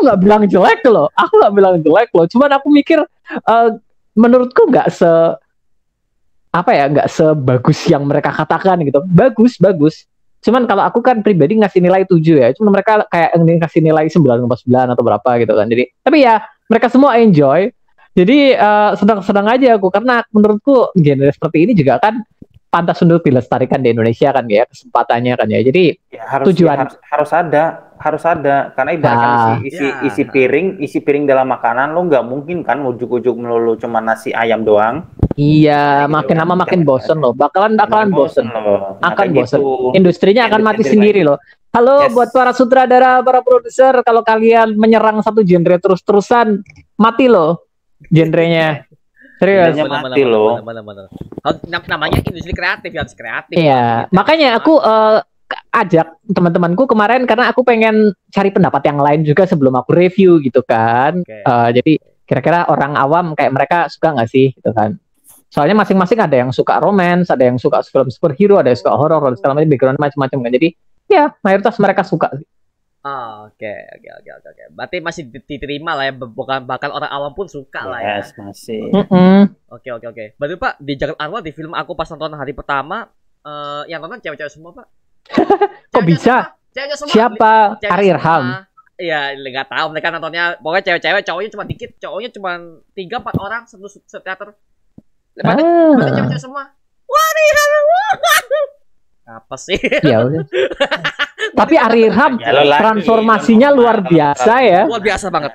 nggak bilang jelek loh. Cuman aku mikir menurutku nggak sebagus yang mereka katakan gitu. Bagus. Cuman kalau aku kan pribadi ngasih nilai 7 ya. Cuman mereka kayak ngasih nilai 9,9 atau berapa gitu kan. Jadi tapi ya mereka semua enjoy. Jadi sedang aja aku, karena menurutku genre seperti ini juga kan pantas untuk dilestarikan di Indonesia kan ya, kesempatannya kan ya. Jadi ya, harus ada karena ibaratkan isi piring dalam makanan lo nggak mungkin kan ujuk-ujuk melulu cuma nasi ayam doang. Iya, makin lama makin bosen loh. Bakalan bosen loh. Akan bosen. Industrinya akan mati sendiri loh. Halo buat para sutradara, para produser, kalau kalian menyerang satu genre terus-terusan, mati loh. Genrenya serius mati loh. Namanya industri kreatif, harus kreatif. Iya, makanya aku ajak teman-temanku kemarin karena aku pengen cari pendapat yang lain juga sebelum aku review gitu kan. Jadi kira-kira orang awam kayak mereka suka nggak sih gitu kan? Soalnya masing-masing ada yang suka romance, ada yang suka film superhero, ada yang suka horor, dan segala macam background macam-macam kan. Jadi ya mayoritas mereka suka. Oke. Berarti masih diterima lah ya, bukan bahkan orang awam pun suka lah ya. Yes, masih. Oke. Berarti Pak, di Jagat Arwah di film aku pas nonton hari pertama, yang nonton cewek-cewek semua Pak. Kok bisa? Semua. Siapa? Ari Irham. Iya, nggak tahu mereka nontonnya. Pokoknya cewek-cewek, cowoknya cuma dikit, cowoknya cuma 3-4 orang satu teater. Berarti cewek-cewek semua. Wah, apa sih? Ya udah. Tapi Ari Irham transformasinya luar biasa ya. Luar biasa banget.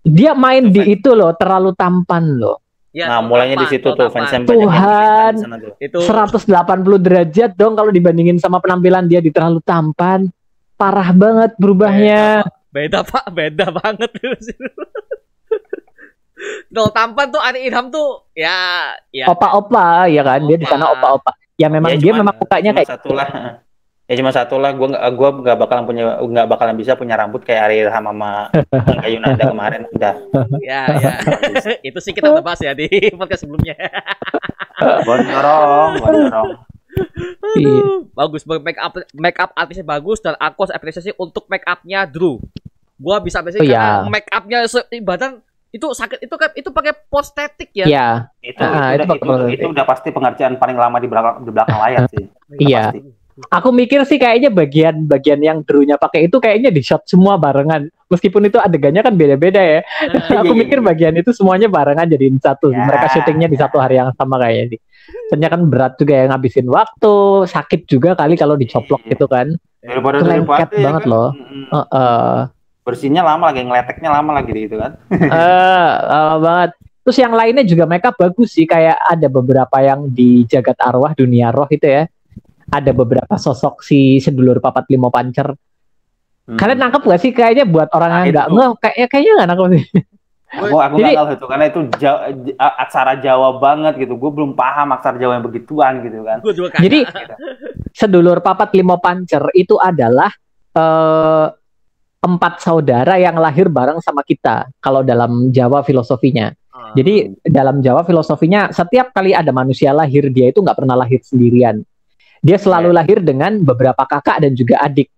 Dia main di itu loh, terlalu tampan loh. Ya, nah, mulainya di situ tuh fansnya Tuhan. Itu 180 derajat dong kalau dibandingin sama penampilan dia di terlalu tampan. Parah banget berubahnya. Beda banget. Terlalu tampan tuh Ari Irham tuh ya opa-opa ya kan, dia di sana opa-opa. Ya memang dia memang mukanya kayak satulah. Ya cuma satu lah, gua nggak bakalan bisa punya rambut kayak Ari Ilham sama Angga Yunanda kemarin. Udah. Ya, ya. Itu sih kita udah bahas ya di podcast sebelumnya. Gondorong. Iya. Bagus, make up artisnya bagus dan aku harus apresiasi untuk make upnya Drew. Gua bisa apresiasi karena make upnya badan itu sakit, itu pakai prostetik ya. Iya. Itu udah pasti pengerjaan paling lama di belakang layar sih. Iya. Pasti. Aku mikir sih kayaknya bagian yang Drew-nya pakai itu kayaknya di shot semua barengan. Meskipun itu adegannya kan beda-beda ya. Aku mikir bagian itu semuanya barengan jadiin satu. Ya, Mereka syutingnya di satu hari yang sama kayaknya sih. Ternyata kan berat juga ya, ngabisin waktu, sakit juga kali kalau dicoplok gitu kan. Daripada lengket banget kan? Loh. Bersihnya lama lagi, ngeleteknya lama lagi gitu kan. Lama banget. Terus yang lainnya juga makeup bagus sih, kayak ada beberapa yang di jagat arwah, dunia roh itu ya. Ada beberapa sosok si sedulur papat limo pancer. Kalian nangkep gak sih kayaknya buat orang yang nggak kayaknya nggak nangkep sih. Aku nggak tahu itu karena itu aksara Jawa banget gitu. Gue belum paham aksara Jawa yang begituan gitu kan. Jadi sedulur papat limo pancer itu adalah 4 saudara yang lahir bareng sama kita. Kalau dalam Jawa filosofinya. Jadi dalam Jawa filosofinya setiap kali ada manusia lahir dia itu nggak pernah lahir sendirian. Dia selalu lahir dengan beberapa kakak dan juga adik.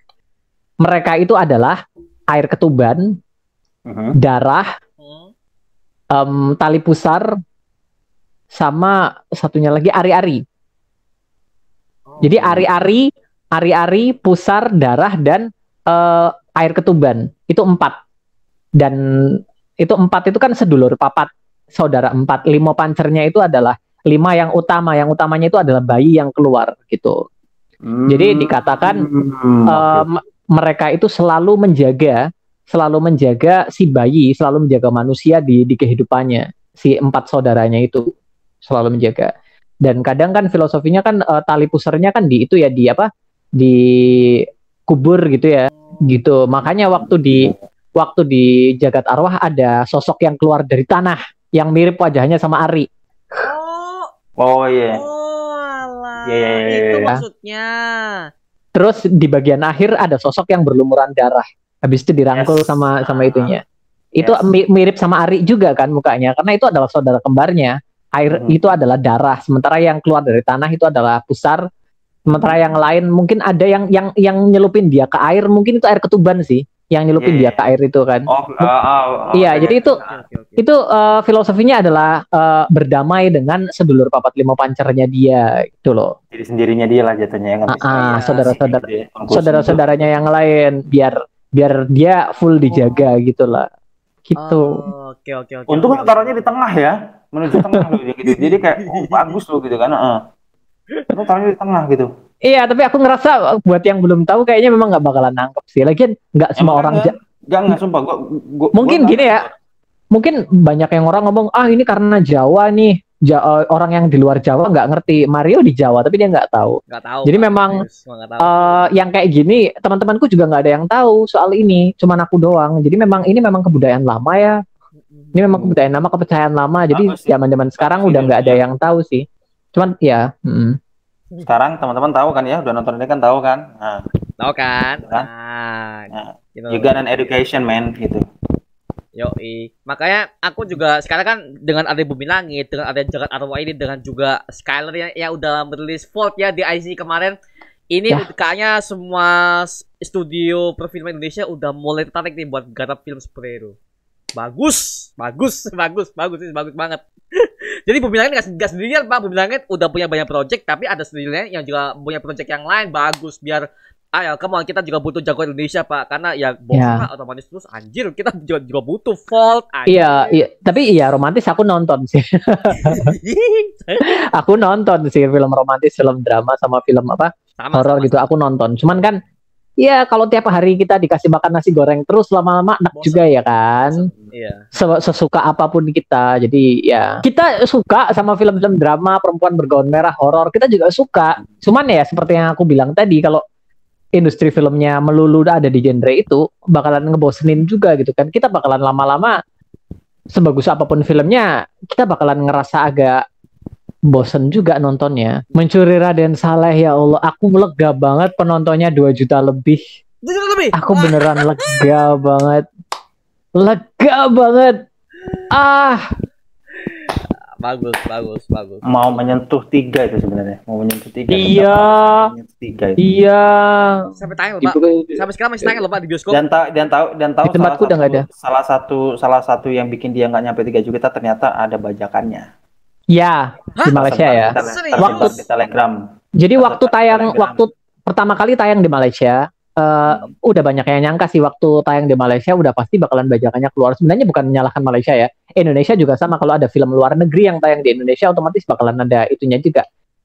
Mereka itu adalah air ketuban, darah, tali pusar, sama satunya lagi ari-ari. Jadi ari-ari, pusar, darah, dan air ketuban. Itu 4. Dan itu 4 itu kan sedulur papat, saudara 4. Limo pancernya itu adalah 5 yang utama. Yang utamanya itu adalah bayi yang keluar gitu. Jadi dikatakan mereka itu selalu menjaga si bayi, selalu menjaga manusia di kehidupannya. Si 4 saudaranya itu selalu menjaga. Dan kadang kan filosofinya kan tali pusarnya kan di itu ya, di kubur gitu ya. Gitu. Makanya waktu di jagat arwah ada sosok yang keluar dari tanah yang mirip wajahnya sama Ari. Oh iya. Oh alah. Itu maksudnya. Terus di bagian akhir ada sosok yang berlumuran darah. Habis itu dirangkul sama itunya. Itu mirip sama Ari juga kan mukanya, karena itu adalah saudara kembarnya. Air itu adalah darah, sementara yang keluar dari tanah itu adalah pusar. Sementara yang lain mungkin ada yang nyelupin dia ke air, mungkin itu air ketuban sih. Yang nyelupin dia ke air itu kan. Iya, jadi itu filosofinya adalah berdamai dengan sedulur papat limo pancernya dia gitu loh. Jadi sendirinya dia lah jatuhnya. Saudara-saudaranya yang lain biar dia full dijaga gitu lah. Gitu. Oke. Untung taruhnya di tengah ya, menuju tengah loh gitu. Jadi kayak bagus loh gitu kan. Itu taruhnya di tengah gitu. Iya, tapi aku ngerasa buat yang belum tahu kayaknya memang nggak bakalan nangkep sih. Lagian nggak semua orang jangan sumpah mungkin gini ya. Mungkin banyak yang orang ngomong ini karena Jawa nih. Orang yang di luar Jawa nggak ngerti. Mario di Jawa tapi dia nggak tau. Jadi memang yang kayak gini teman-temanku juga nggak ada yang tahu soal ini. Cuman aku doang. Jadi memang ini memang kebudayaan lama ya. Ini memang kebudayaan lama, kepercayaan lama. Jadi zaman-zaman sekarang udah nggak ada yang tahu sih. Cuman ya. Sekarang teman-teman tahu kan ya, udah nonton ini kan tahu kan? Tahu kan? Gitu. You got an education man gitu. Yoi. Makanya aku juga sekarang kan dengan ada Bumi Langit, dengan ada Jagat Arwah ini, dengan juga Skyler yang udah merilis Volt ya di IC kemarin. Ini kayaknya semua studio perfilman Indonesia udah mulai tertarik nih buat garap film superhero. Bagus banget. Jadi Bumi Langit nggak sendirian Pak. Bumi Langit udah punya banyak project, tapi ada sendirian yang juga punya project yang lain. Bagus, biar ayo kita juga butuh jago Indonesia Pak, karena ya bosnya otomatis terus anjir kita juga butuh Volt. Iya, tapi romantis aku nonton sih. Aku nonton sih film romantis, film drama sama film horor gitu aku nonton. Cuman kan ya kalau tiap hari kita dikasih makan nasi goreng terus lama-lama enak juga ya kan. Iya. Sesuka apapun kita. Jadi ya kita suka sama film-film drama, perempuan bergaun merah, horor. Kita juga suka. Cuman ya seperti yang aku bilang tadi, kalau industri filmnya melulu ada di genre itu bakalan ngebosenin juga gitu kan. Kita bakalan lama-lama sebagus apapun filmnya, kita bakalan ngerasa agak bosen juga nontonnya. Mencuri Raden Saleh, ya Allah, aku lega banget penontonnya 2 juta lebih. Lebih. Aku beneran lega banget. Lega banget. Bagus. Mau menyentuh 3 itu sebenarnya. Mau menyentuh 3. Iya. Menyentuh 3 itu. Iya. Sampai tayang loh, Pak. Sampai sekarang masih tayang loh, Pak, di bioskop. Dan tahu Di tempatku udah nggak ada. Salah satu yang bikin dia nggak nyampe 3 juta ternyata ada bajakannya. Ya, di Malaysia ya. Waktu di Telegram. Jadi waktu pertama kali tayang di Malaysia, udah banyak yang nyangka sih waktu tayang di Malaysia udah pasti bakalan bajakannya keluar. Sebenarnya bukan menyalahkan Malaysia ya. Indonesia juga sama, kalau ada film luar negeri yang tayang di Indonesia otomatis bakalan ada itunya juga.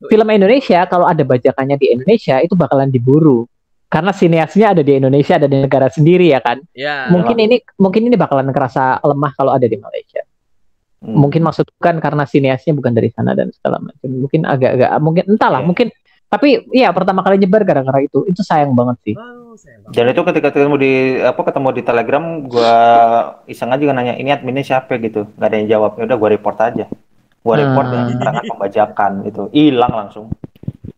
Film Indonesia kalau ada bajakannya di Indonesia itu bakalan diburu. Karena sineasnya ada di Indonesia, ada di negara sendiri ya kan. Ya. Mungkin ini bakalan kerasa lemah kalau ada di Malaysia. Mungkin maksudku kan karena sineasnya bukan dari sana dan segala macam. Mungkin agak-agak mungkin entahlah, mungkin tapi iya pertama kali nyebar gara-gara itu sayang banget sih. Dan itu ketika ketemu di Telegram, gua iseng aja nanya ini adminnya siapa gitu, nggak ada yang jawab. Ya udah gua report aja. Gua report dengan keterangan pembajakan itu hilang langsung.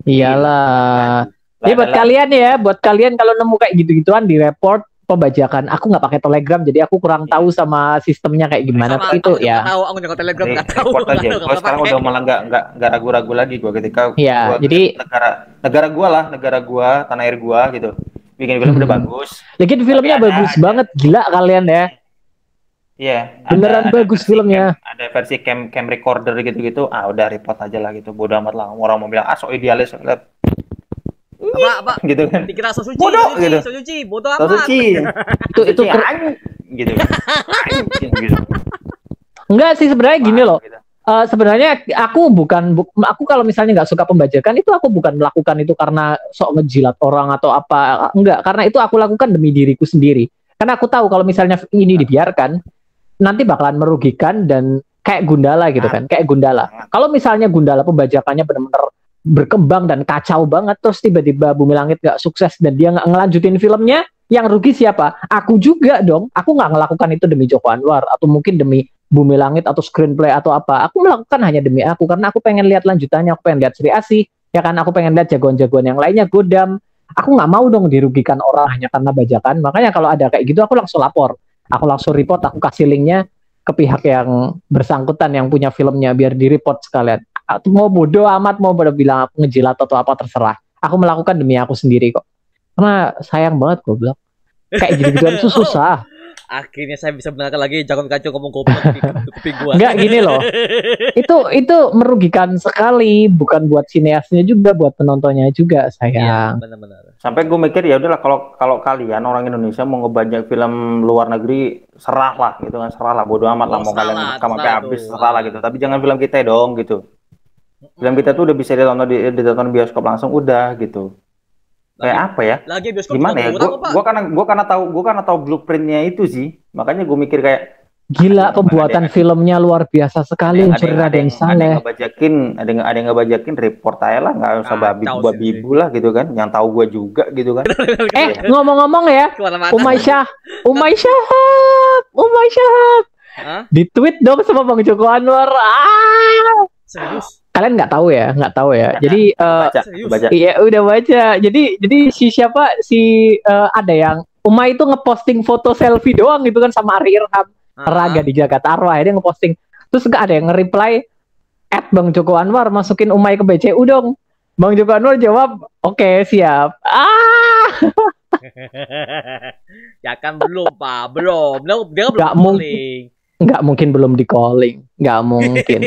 Iyalah. Jadi buat kalian kalau nemu kayak gitu-gituan di report pembajakan. Aku nggak pakai Telegram, jadi aku kurang tahu sama sistemnya kayak gimana. Sama, itu ya. Aku nggak Telegram, nggak tahu. Report aja. Gua sekarang udah malah nggak ragu-ragu lagi gua ketika Iya, jadi negara gua, tanah air gua gitu. Bikin film udah bagus. Lagi filmnya bagus banget, gila kalian ya. Iya. Beneran bagus filmnya. Ada versi cam recorder gitu-gitu. Udah report aja lah gitu. Bodoh amat lah. Orang mau bilang sok idealis. Apa? Gitu kan. Dikira so suci, bodoh gitu. So suci, bodoh amat. So suci. itu gitu. Enggak sih sebenarnya gini loh. Gitu. Sebenarnya aku aku kalau misalnya nggak suka pembajakan itu aku bukan melakukan itu karena sok ngejilat orang atau apa, enggak, karena itu aku lakukan demi diriku sendiri, karena aku tahu kalau misalnya ini dibiarkan nanti bakalan merugikan dan kayak Gundala gitu kan, kayak Gundala. Kalau misalnya Gundala pembajakannya benar-benar berkembang dan kacau banget, terus tiba-tiba Bumi Langit nggak sukses dan dia nggak ngelanjutin filmnya, yang rugi siapa? Aku juga dong. Aku nggak melakukan itu demi Joko Anwar atau mungkin demi Bumi Langit atau screenplay atau apa. Aku melakukan hanya demi aku, karena aku pengen lihat lanjutannya, aku pengen lihat Sri Asih, ya kan, aku pengen lihat jagoan-jagoan yang lainnya, Godam. Aku nggak mau dong dirugikan orang hanya karena bajakan. Makanya kalau ada kayak gitu aku langsung lapor, aku langsung report, aku kasih linknya ke pihak yang bersangkutan yang punya filmnya biar di report sekalian. Mau bodoh amat, mau pada bilang aku ngejilat atau apa, terserah. Aku melakukan demi aku sendiri kok. Karena sayang banget goblok. Kayak gitu-gituan itu susah. Akhirnya saya bisa benarkan lagi jangan kacau ngomong goblok di kuping gua. Enggak gini loh. Itu merugikan sekali, bukan buat sineasnya juga, buat penontonnya juga, sayang. Iya, benar-benar. Sampai gue mikir ya udahlah, kalau kalian orang Indonesia mau ngebajak film luar negeri, serah lah gitu kan, serah lah, bodo amat lah, mau kalian rekam sampai habis, serah lah gitu. Tapi jangan film kita dong gitu. Film kita tuh udah bisa ditonton bioskop langsung udah gitu. Kayak apa ya? Lagi bioskop gimana ya? Gue karena tahu blueprintnya itu sih, makanya gue mikir kayak gila, pembuatan filmnya luar biasa sekali. Mencuri Raden Saleh. Ada yang ngebajakin report aja lah, nggak usah babi-babibu lah gitu kan, yang tahu gue juga gitu kan. Ngomong-ngomong ya, Umay Syahab, di tweet dong sama Bang Joko Anwar. Serius? Kalian nggak tahu ya. Jadi baca. Iya udah baca. Jadi ada yang Umay itu ngeposting foto selfie doang gitu kan sama Ari Irham. Raga di Jakarta Arwah, dia ngeposting. Terus nggak ada yang nge-reply @Bang Joko Anwar masukin Umay ke BCU dong. Bang Joko Anwar jawab, oke, siap. Ya kan belum, Pak. Belum. Dia belum calling. Nggak mungkin belum di calling. Nggak mungkin.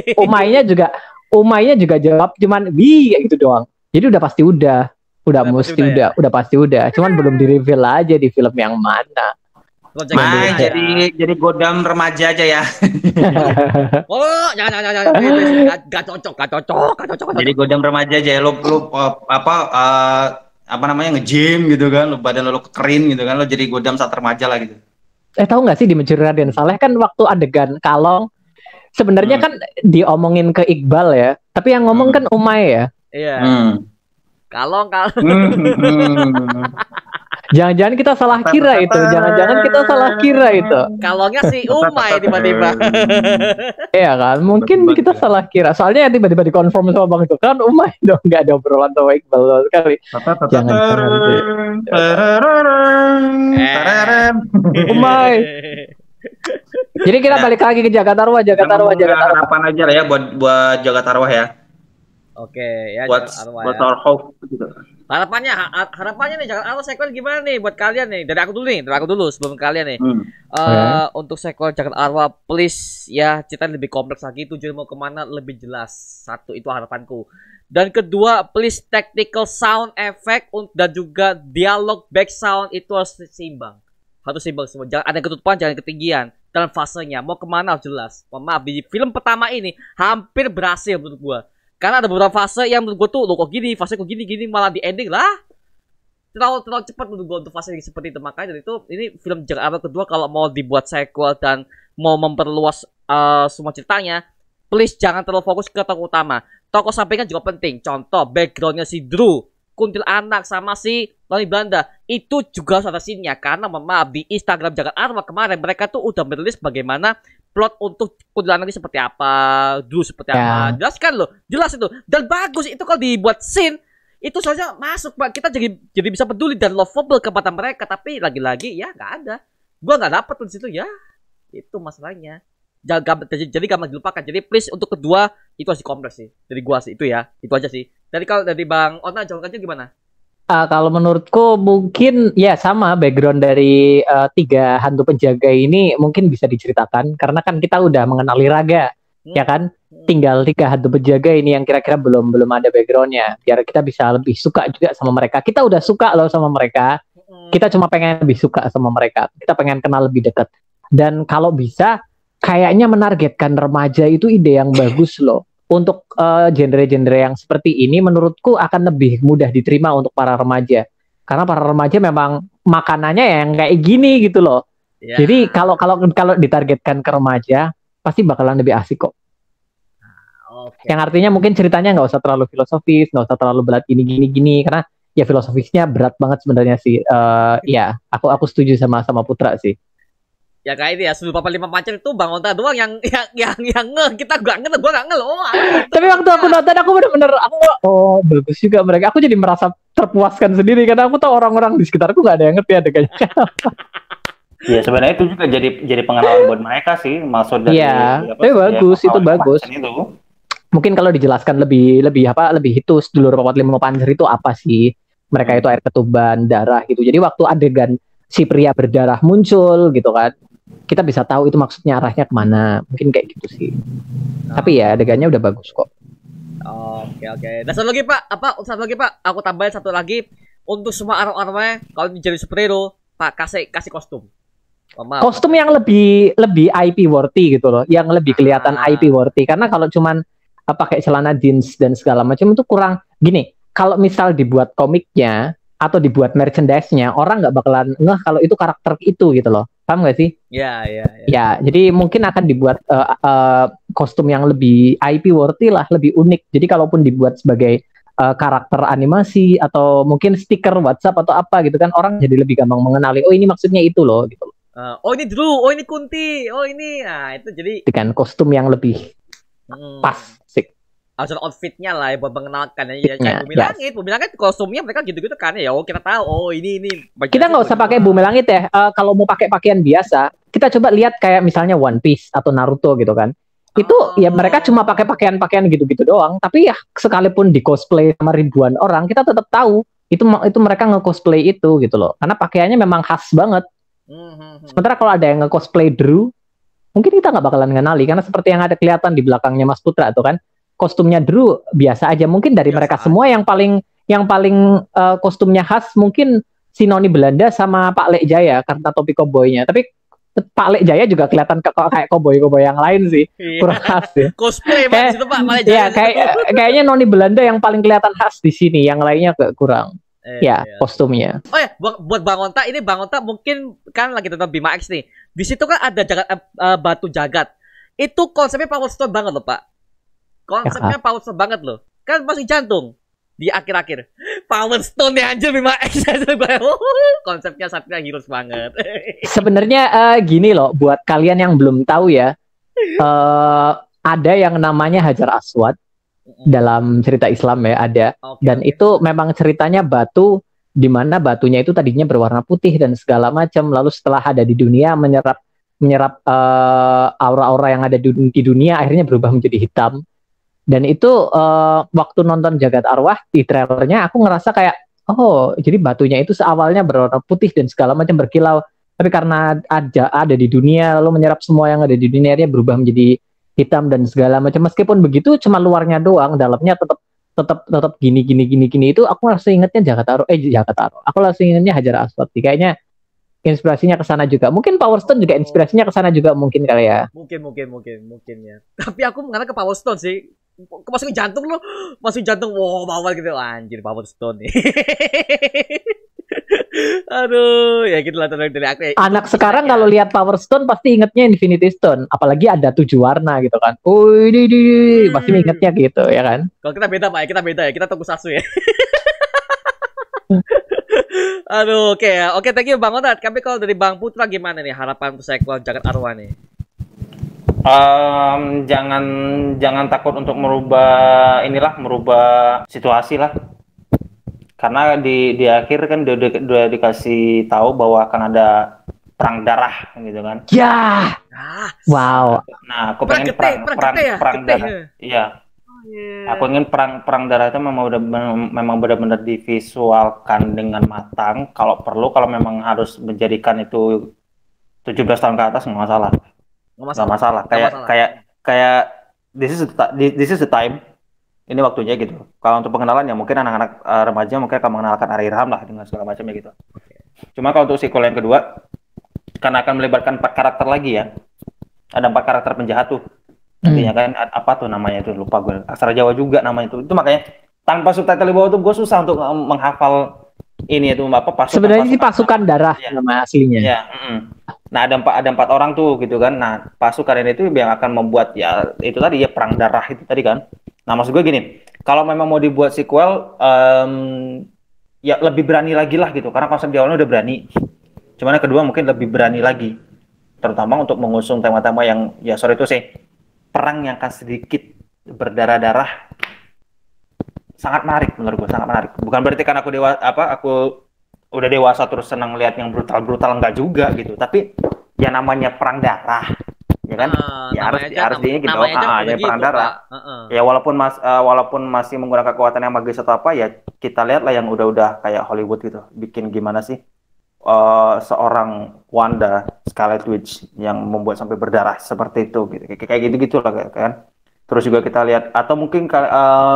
Umaynya juga jawab cuman kayak gitu doang. Jadi udah pasti udah. Udah pasti udah. Cuman belum di-reveal aja di film yang mana. Jadi Godam remaja aja ya. Oh, jangan. Gak cocok. Jadi Godam remaja aja. Lo apa namanya, nge-gym gitu kan, lo badan lo keren gitu kan, lo jadi Godam saat remaja lah gitu. Tahu nggak sih di Mencuri Raden Saleh kan waktu adegan Kalong sebenarnya kan diomongin ke Iqbal ya, tapi yang ngomong kan Umay ya. Iya. Kalong. Jangan-jangan kita salah kira itu. Jangan-jangan kita salah kira itu. Kalau nggak si Umay tiba-tiba. Iya kan? Mungkin kita salah kira. Soalnya tiba-tiba dikonfirm sama Bang itu kan Umay dong, nggak ada obrolan sama Iqbal sama sekali. Jangan-jangan sih. Umay. Jadi kita balik lagi ke Jakarta Arwah. Harapan aja lah ya buat Jakarta Arwah ya. Oke, ya Buat Jakarta Arwah buat ya. our hope gitu. Harapannya nih Jakarta Arwah sequel gimana nih buat kalian nih? Dari aku dulu sebelum kalian nih. Untuk sequel Jakarta Arwah, please ya cerita lebih kompleks lagi, tujuan mau kemana lebih jelas. Satu itu harapanku. Dan kedua, please technical sound effect dan juga dialog back sound itu harus seimbang. Harus seimbang semua. Jangan ada ketutupan, jangan ketinggian. Dalam fasenya mau kemana harus jelas. Maaf, di film pertama ini hampir berhasil menurut gua. Karena ada beberapa fase yang menurut gue tuh kok gini, fase kok gini malah di ending lah. Terlalu cepat menurut gue untuk fase yang seperti itu. Makanya dari itu ini film Jakarta Arwah kedua kalau mau dibuat sequel dan mau memperluas semua ceritanya, please jangan terlalu fokus ke tokoh utama. Tokoh sampingan juga penting. Contoh backgroundnya si Drew, Kuntilanak sama si Tony Belanda itu juga harus ada scene-nya. Karena maaf di Instagram Jakarta Arwah kemarin mereka tuh udah merilis bagaimana plot untuk Kuntilanak ini seperti apa, Drew seperti apa, jelaskan loh, jelas itu dan bagus itu kalau dibuat scene itu soalnya masuk Pak, kita jadi bisa peduli dan lovable kepada mereka, tapi lagi-lagi ya nggak ada, gua nggak dapet tuh di situ ya, itu masalahnya, jadi gampang dilupakan, jadi please untuk kedua itu harus kompleks sih, dari gua sih itu ya, itu aja sih, kalau dari Bang Ona jawabannya gimana? Kalau menurutku mungkin ya sama background dari 3 hantu penjaga ini mungkin bisa diceritakan karena kan kita udah mengenali Raga ya kan, tinggal 3 hantu penjaga ini yang kira-kira belum ada backgroundnya biar kita bisa lebih suka juga sama mereka. Kita udah suka loh sama mereka, kita cuma pengen lebih suka sama mereka, kita pengen kenal lebih dekat. Dan kalau bisa kayaknya menargetkan remaja itu ide yang bagus loh. Untuk genre-genre yang seperti ini menurutku akan lebih mudah diterima untuk para remaja. Karena para remaja memang makanannya yang kayak gini gitu loh. Yeah. Jadi kalau ditargetkan ke remaja pasti bakalan lebih asik kok. Okay. Yang artinya mungkin ceritanya nggak usah terlalu filosofis, nggak usah terlalu berat gini karena ya filosofisnya berat banget sebenarnya sih. Ya, aku setuju sama Putra sih. Ya kayak ini ya, 1045 Macan itu Bang Onta doang yang ngeh, kita gua nggak ngeh loh. Tapi waktu aku nonton aku bener-bener bagus juga mereka. Aku jadi merasa terpuaskan sendiri karena aku tahu orang-orang di sekitarku nggak ada yang ngerti adegannya. Ya sebenarnya itu juga jadi pengalaman buat mereka sih, maksud dari. Iya, tapi bagus itu bagus. Itu. Mungkin kalau dijelaskan lebih hitus dulu 45 Panzer itu apa sih? Mereka itu air ketuban, darah gitu. Jadi waktu adegan si pria berdarah muncul gitu kan, kita bisa tahu itu maksudnya arahnya kemana, mungkin kayak gitu sih. Tapi ya adegannya udah bagus kok. Oke. Dan satu lagi Pak, aku tambahin satu lagi untuk semua arwah-arwah kalau jadi superhero Pak kasih kostum. Kostum yang lebih IP worthy gitu loh, yang lebih kelihatan IP worthy. Karena kalau cuman pakai celana jeans dan segala macam itu kurang. Gini, kalau misal dibuat komiknya atau dibuat merchandise-nya, orang nggak bakalan ngeh kalau itu karakter itu gitu loh. Paham nggak sih? Iya. Ya, jadi mungkin akan dibuat kostum yang lebih IP worthy lah, lebih unik. Jadi kalaupun dibuat sebagai karakter animasi atau mungkin stiker WhatsApp atau apa gitu kan, orang jadi lebih gampang mengenali. Oh ini maksudnya itu loh gitu loh. Oh ini Drew, oh ini Kunti, oh ini, nah itu jadi. Dengan kostum yang lebih pas, sih. Harus outfitnya lah ya buat mengenalkan ya. Kayak Bumi Langit kostumnya mereka gitu-gitu kan ya. Oh kita tahu, oh ini. Kita nggak usah pakai Bumi Langit ya. Kalau mau pakai pakaian biasa, kita coba lihat kayak misalnya One Piece atau Naruto gitu kan. Itu ya mereka cuma pakai pakaian gitu-gitu doang. Tapi ya sekalipun di cosplay sama ribuan orang, kita tetap tahu itu mereka nge-cosplay itu gitu loh. Karena pakaiannya memang khas banget. Sementara kalau ada yang nge-cosplay Drew, mungkin kita nggak bakalan ngenali karena seperti yang ada kelihatan di belakangnya Mas Putra tuh kan, kostumnya Drew biasa aja. Mungkin dari mereka semua yang paling kostumnya khas mungkin si Noni Belanda sama Pak Lek Jaya karena topi koboynya. Tapi Pak Lek Jaya juga kelihatan kayak koboy yang lain sih, kurang khas ya. Cosplay banget itu Pak Lek Jaya. Kayaknya Noni Belanda yang paling kelihatan khas di sini, yang lainnya kurang. Kostumnya. Oh ya, buat Bang Onta ini, Bang Onta mungkin kan lagi nonton Bima X nih. Di situ kan ada batu jagat. Itu konsepnya Power Stone banget loh, Pak. Konsepnya Power Stone banget loh. Kan masih jantung di akhir-akhir. Power Stone ya anjir Bima X. Konsepnya Satria Heroes banget. Sebenarnya gini loh, buat kalian yang belum tahu ya, ada yang namanya Hajar Aswad dalam cerita Islam ya, ada. Dan itu memang ceritanya batu, di mana batunya itu tadinya berwarna putih dan segala macam, lalu setelah ada di dunia menyerap aura-aura yang ada di dunia, akhirnya berubah menjadi hitam. Dan itu waktu nonton Jagat Arwah di trailernya aku ngerasa kayak, oh jadi batunya itu seawalnya berwarna putih dan segala macam berkilau, tapi karena ada di dunia lalu menyerap semua yang ada di dunia, akhirnya berubah menjadi hitam dan segala macam. Meskipun begitu cuma luarnya doang, dalamnya tetap gini itu. Aku langsung ingetnya Jagat Arwah. Aku langsung ingetnya Hajar Aswad. Kayaknya inspirasinya ke sana juga. Mungkin Power Stone juga inspirasinya ke sana juga mungkin kali ya. Mungkin ya. Tapi aku mengarah ke Power Stone sih. Masukin jantung loh. Masukin jantung. Wow, bawah gitu. Anjir Power Stone nih. Aduh, ya gitu lah dari aku. Anak sekarang kalau lihat Power Stone pasti ingetnya Infinity Stone, apalagi ada 7 warna gitu kan. Oh, ini pasti ingetnya gitu ya kan. Kalau kita beda Pak, kita beda ya. Kita tokusatsu ya. Aduh, oke ya. Oke, thank you Bang Odat. Tapi kalau dari Bang Putra gimana nih harapan untuk sequel Jagat Arwah nih? Jangan takut untuk merubah situasi lah. Karena di akhir kan udah dikasih tahu bahwa akan ada perang darah gitu kan. Ya. Wow. Nah, aku pengen perang darah. Iya. Aku ingin perang darah itu memang benar-benar divisualkan dengan matang. Kalau memang harus menjadikan itu 17 tahun ke atas nggak masalah. Kayak this is the time. Ini waktunya gitu. Kalau untuk pengenalan ya mungkin anak-anak remaja mungkin akan mengenalkan Arirham lah dengan segala macamnya gitu. Cuma kalau untuk sequel yang kedua, karena akan melibatkan 4 karakter lagi ya. Ada 4 karakter penjahat tuh. Nantinya kan apa tuh namanya itu lupa gue. Aksara Jawa juga namanya itu. Itu makanya tanpa subtitle di bawah tuh gue susah untuk menghafal ini itu apa pasukan. Sebenarnya sih pasukan darah ya. Nama aslinya. Ya, Nah ada 4 orang tuh gitu kan. Nah pasukan ini tuh yang akan membuat ya itu tadi ya perang darah itu tadi kan. Nah maksud gue gini, kalau memang mau dibuat sequel, ya lebih berani lagi lah gitu. Karena konsep di awalnya udah berani. Cuman yang kedua mungkin lebih berani lagi, terutama untuk mengusung tema-tema yang ya sorry itu sih perang yang akan sedikit berdarah-darah. Sangat menarik menurut gue, sangat menarik. Bukan berarti kan aku udah dewasa terus senang lihat yang brutal-brutal, enggak juga gitu. Tapi ya namanya perang darah. Ya kan, harus gitu. Ya perang darah. Ya walaupun masih menggunakan kekuatan yang magis atau apa ya kita lihat lah yang udah kayak Hollywood gitu. Bikin gimana sih seorang Wanda Scarlet Witch yang membuat sampai berdarah seperti itu gitu. Kayak gitu lah kan. Terus juga kita lihat atau mungkin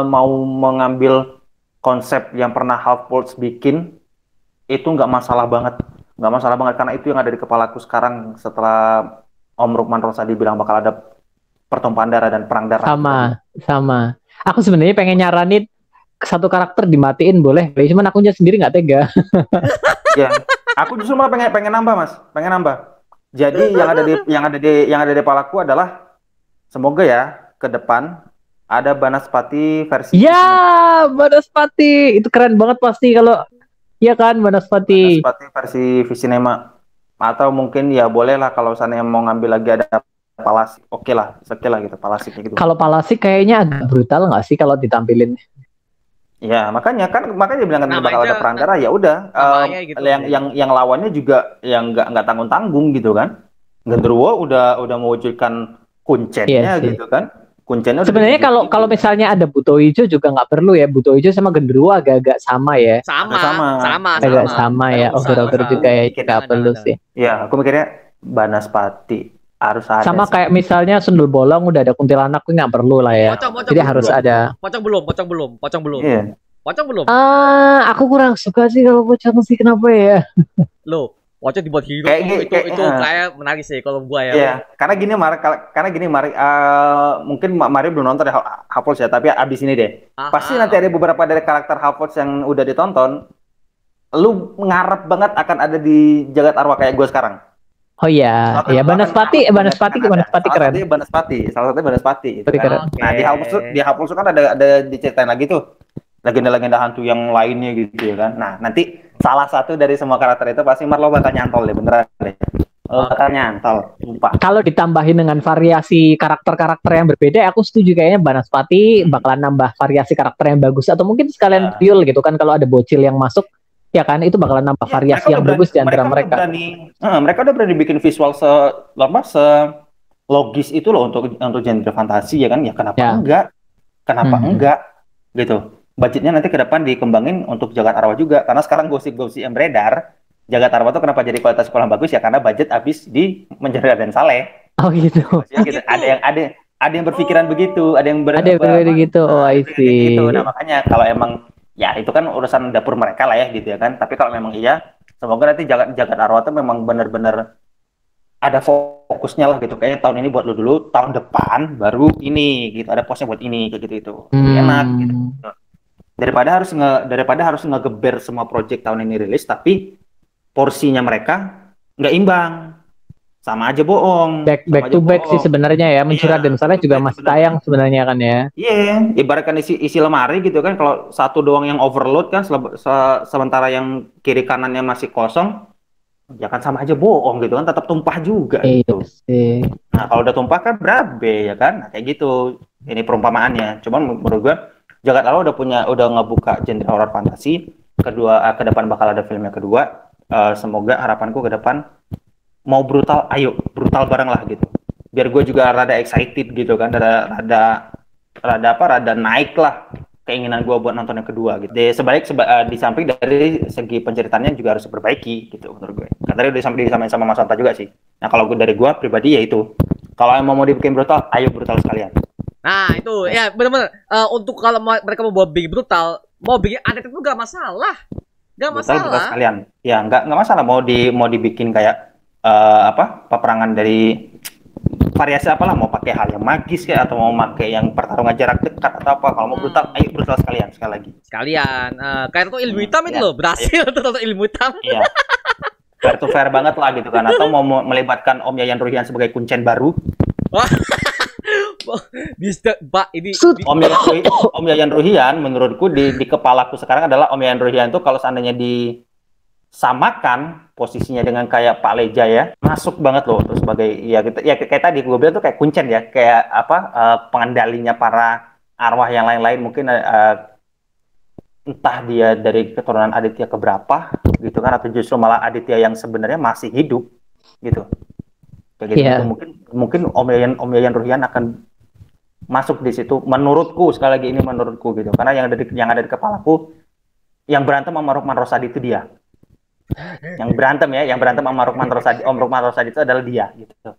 mau mengambil konsep yang pernah Half-Pulse bikin itu nggak masalah banget karena itu yang ada di kepalaku sekarang setelah Om Rukman Rosadi bilang bakal ada pertumpahan darah dan perang darah. Sama. Aku sebenarnya pengen nyaranin satu karakter dimatiin boleh, cuman akunya sendiri nggak tega. Ya, aku justru malah pengen nambah Mas, pengen nambah. Jadi yang ada di kepalaku adalah semoga ya ke depan ada Banaspati versi. Ya, Banaspati itu keren banget pasti kalau iya kan Banaspati versi Visinema. Atau mungkin ya boleh lah kalau sana yang mau ngambil lagi ada Palasik, oke lah gitu Palasiknya gitu. Kalau Palasik kayaknya agak brutal nggak sih kalau ditampilin? Ya makanya bilang bakal ada perang darah ya udah gitu, yang lawannya juga yang nggak tanggung gitu kan. Genderuwo udah mewujudkan kuncennya gitu kan. Kuncennya sebenarnya kalau misalnya ada Buto Ijo juga nggak perlu ya. Buto Ijo sama Genderuwo agak-agak sama ya. Sama ya. Over juga ya, nggak perlu sih. Ya, aku mikirnya Banaspati harus ada. Sama kayak misalnya Sundel Bolong udah ada kuntilanak, nggak perlu lah ya. Jadi harus ada. Pocong belum. Iya. Pocong belum. Aku kurang suka sih kalau pocong sih, kenapa ya? Loh. Pocong dibuat hero itu kayak menarik sih kalau gua ya. Iya, karena gini Mari mungkin Mario belum nonton Half-Pulse ya, tapi abis ini deh. Pasti nanti ada beberapa dari karakter Half-Pulse yang udah ditonton, lu ngarep banget akan ada di Jagat Arwah kayak gua sekarang. Oh iya, Banaspati keren. Salah satunya Banaspati. Gitu kan. Nah, di Half-Pulse kan ada diceritain lagi tuh legenda-legenda hantu yang lainnya gitu ya kan. Nah, nanti salah satu dari semua karakter itu pasti Marlo bakal nyantol deh, beneran deh. Bakal nyantol, sumpah. Kalau ditambahin dengan variasi karakter-karakter yang berbeda, aku setuju kayaknya Banaspati bakalan nambah variasi karakter yang bagus, atau mungkin sekalian Ryul gitu kan, kalau ada bocil yang masuk, ya kan itu bakalan nambah variasi yang bagus di antara mereka. Mereka udah berani bikin visual se logis itu loh untuk genre fantasi ya kan. Ya kenapa enggak? Kenapa enggak? Gitu. Budgetnya nanti ke depan dikembangin untuk Jagat Arwah juga, karena sekarang gosip-gosip yang beredar Jagat Arwah tuh kenapa jadi kualitas kurang bagus ya, karena budget habis di menjadi Raden Saleh. Oh gitu. Gitu. Ada yang berpikiran begitu, ada yang begitu. Oh, I see. Gitu. Nah, makanya kalau emang ya itu kan urusan dapur mereka lah ya gitu ya kan. Tapi kalau memang iya, semoga nanti Jagat Arwah tuh memang benar-benar ada fokusnya lah gitu. Kayaknya tahun ini buat lu dulu, tahun depan baru ini gitu. Ada posnya buat ini kayak gitu itu. Enak gitu. Daripada harus ngegeber semua project tahun ini rilis tapi porsinya mereka nggak imbang, sama aja bohong. Back to back sih sebenarnya ya. Mencuri Raden Saleh juga masih tayang sebenarnya kan ya. Iya, ibaratkan isi lemari gitu kan. Kalau satu doang yang overload kan, sementara yang kiri kanannya masih kosong, ya kan sama aja bohong gitu kan. Tetap tumpah juga gitu. Nah kalau udah tumpah kan berabe ya kan. Nah, kayak gitu. Ini perumpamaannya. Cuman menurut gue Jagat Arwah udah ngebuka genre horor fantasi. Ke depan bakal ada film yang kedua. Semoga harapanku ke depan mau brutal, ayo brutal bareng lah gitu. Biar gue juga rada excited gitu kan, rada naik lah keinginan gue buat nonton yang kedua gitu. Di samping dari segi penceritaannya juga harus diperbaiki gitu menurut gue. Kan tadi udah disamain sama Mas Anta juga sih. Nah kalau dari gue pribadi ya itu. Kalau emang mau dibikin brutal, ayo brutal sekalian. Nah itu ya benar-benar untuk kalau mereka mau bikin brutal, mau bikin adegan itu gak masalah. Gak masalah. Brutal sekalian. Ya nggak masalah mau dibikin kayak peperangan dari variasi apalah, mau pakai hal yang magis kayak atau mau pakai yang pertarungan jarak dekat atau apa. Kalau mau brutal, ayo brutal sekalian sekali lagi. Kayak itu ilmu hitam itu loh, berhasil tuh ilmu hitam. Iya. Fair to fair banget lah gitu kan. Atau mau melibatkan Om Yayan Ruhian sebagai kuncen baru. Bisa, Pak, ini Om Yayan Ruhian menurutku di kepalaku sekarang adalah Om Yayan Ruhian itu kalau seandainya disamakan posisinya dengan kayak Pak Leja ya, masuk banget loh terus sebagai kayak tadi gue bilang tuh kayak kuncen ya, kayak pengendalinya para arwah yang lain-lain mungkin entah dia dari keturunan Aditya keberapa gitu kan, atau justru malah Aditya yang sebenarnya masih hidup gitu. Kayak gitu, mungkin Om Yayan Ruhian akan masuk di situ menurutku, sekali lagi ini menurutku gitu, karena yang ada di kepalaku yang berantem sama Rukman Rosadi itu dia. Yang berantem sama Rukman Rosadi itu adalah dia gitu.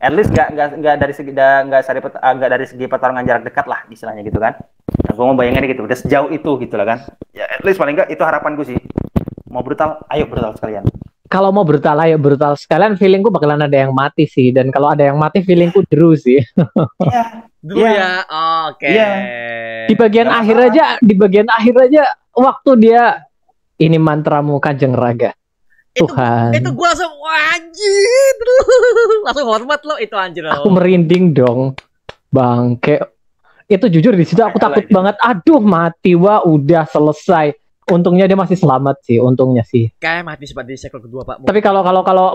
At least nggak dari segi pertarungan jarak dekat lah istilahnya gitu kan. Nah, gue mau bayangin gitu, udah sejauh itu gitu lah kan. Ya at least paling nggak itu harapanku sih. Mau brutal, ayo brutal sekalian. Kalau mau brutal, ayo brutal sekalian. Feelingku bakalan ada yang mati sih, dan kalau ada yang mati feelingku Drew sih. Iya. Oke. Di bagian akhir aja waktu dia ini mantramu Kanjeng Raga. Tuhan. Itu gua langsung anjir. Langsung hormat lo itu anjir. Aku merinding dong. Bangke. Itu jujur di situ aku takut banget. Aduh, mati udah selesai. Untungnya dia masih selamat sih, untungnya sih. Kayak mati seperti sequel kedua, Pak. Tapi kalau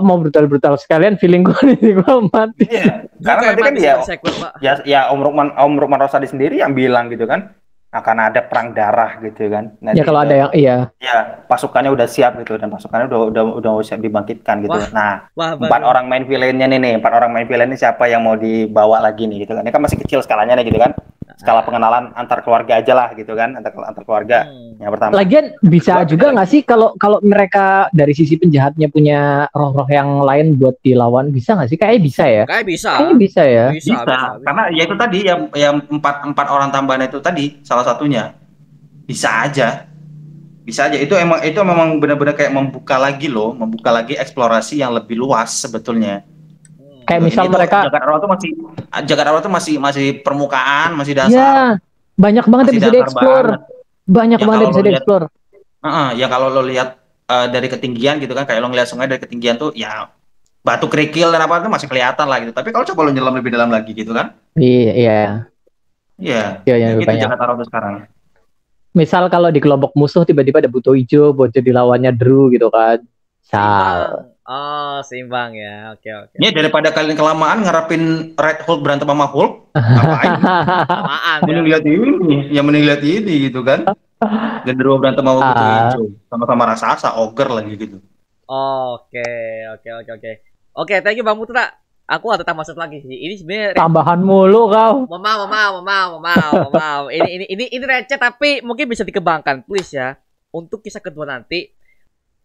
mau brutal sekalian, feeling gue nih gua mati. Iya. Karena nanti kan ya Om Rukman Rosadi sendiri yang bilang gitu kan, akan ada perang darah gitu kan. Nanti kalau ada yang ya pasukannya udah siap gitu, dan pasukannya udah siap dibangkitkan gitu. Empat orang main villainnya nih, siapa yang mau dibawa lagi nih gitu kan. Ini kan masih kecil skalanya nih gitu kan. Skala pengenalan antar keluarga aja lah gitu kan, antar keluarga yang pertama. Lagian bisa juga nggak sih kalau mereka dari sisi penjahatnya punya roh-roh yang lain buat dilawan, bisa nggak sih? Kayaknya bisa ya. Kayaknya bisa ya. Bisa. Karena ya itu tadi yang empat orang tambahan itu tadi salah satunya bisa aja. Itu memang benar-benar kayak membuka lagi eksplorasi yang lebih luas sebetulnya. Kayak misal mereka Jagat Arwah tuh masih permukaan, masih dasar. Iya, banyak banget yang bisa dieksplor. Banyak banget yang bisa dieksplor. Ya kalau lo lihat dari ketinggian gitu kan, kayak lo ngeliat sungai dari ketinggian tuh ya batu kerikil dan apa itu masih kelihatan lah gitu. Tapi kalau coba lo nyelam lebih dalam lagi gitu kan. Iya. Iya. Gitu Jagat Arwah tuh sekarang. Misal kalau di kelompok musuh tiba-tiba ada buto hijau buat jadi lawannya Drew gitu kan. Sal. Oh, seimbang ya. Oke, oke. Ya daripada kalian kelamaan ngarapin Red Hulk berantem sama Hulk, ngapain? Samaan ya. Mending lihat ini, yang mending lihat ini gitu kan. Genderuwo berantem sama Buto Hijau, sama-sama raksasa, ogre lagi gitu. Oke, oke, oke, oke. Oke, thank you Bang Putra. Aku ada tambah satu lagi sih. Ini sebenarnya Tambahan mulu kau. Maaf. Ini receh tapi mungkin bisa dikembangkan, please ya. Untuk kisah kedua nanti,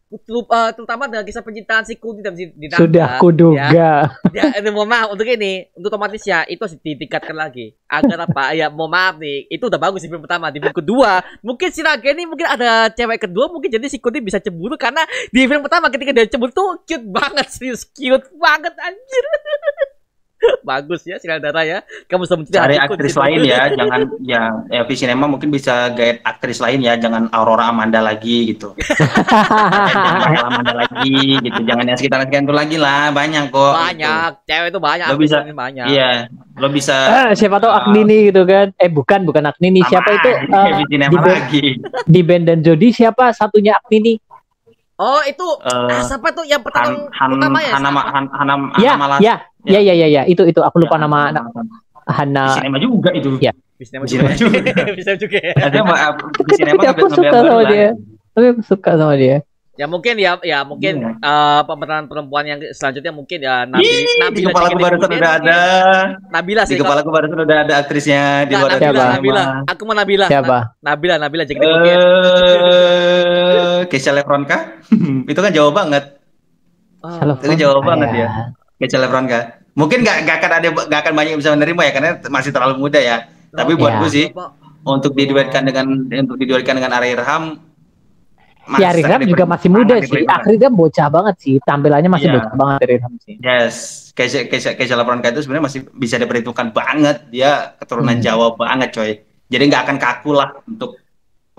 terutama dengan kisah pencintaan si Kunti dan si Dinanda. Sudah kuduga. Ya, mohon maaf untuk ini, untuk otomatis ya itu harus ditingkatkan lagi. Agar apa? Ya, mohon maaf nih, itu udah bagus di film pertama. Di film kedua, mungkin si Naga ini mungkin ada cewek kedua, mungkin jadi si Kunti bisa cemburu karena di film pertama ketika dia cemburu tuh cute banget, serius cute banget anjir. Bagus ya Sinaldara ya. Kamu sudah mencari Cari aktris lain ya, jangan ya Visinema mungkin bisa gait aktris lain ya, jangan Aurora Amanda lagi gitu. Jangan Rachel Amanda lagi gitu, jangan yang sekitar-sekitar itu lagi lah, banyak kok. Banyak, gitu. cewek itu banyak. Lo bisa, banyak. iya, lo bisa. Siapa tahu Agnini gitu kan? Bukan Agnini. Siapa itu? Visinema lagi. Di Ben dan Jody siapa satunya Agnini? Oh itu siapa tuh yang pertama ya? Ya, itu aku lupa nama Hana. Visinema juga itu. Ya. Visinema juga. Bisa juga. Ada Visinema aku suka sama dia. Tapi aku suka sama dia. Ya mungkin pemeran perempuan yang selanjutnya mungkin ya Nabila. Di kepala aku barusan udah ada. Nabila sih. Di kepala aku barusan udah ada aktrisnya di luar Nabila. Aku mau Nabila. Siapa? Nabila jadi mungkin. Kesha Lefronka. Itu kan jauh banget. Itu jauh banget ya. Kesha Lefronka. Mungkin nggak akan banyak yang bisa menerima ya karena masih terlalu muda ya. Tapi buat gue sih untuk diduetkan dengan Ari Irham. Ya Irham juga masih muda sih. Irham bocah banget sih. Tampilannya masih bocah banget Irham sih. Yes. Kesha Lefronka itu sebenarnya masih bisa diperhitungkan banget. Dia keturunan Jawa banget coy. Jadi nggak akan kaku lah untuk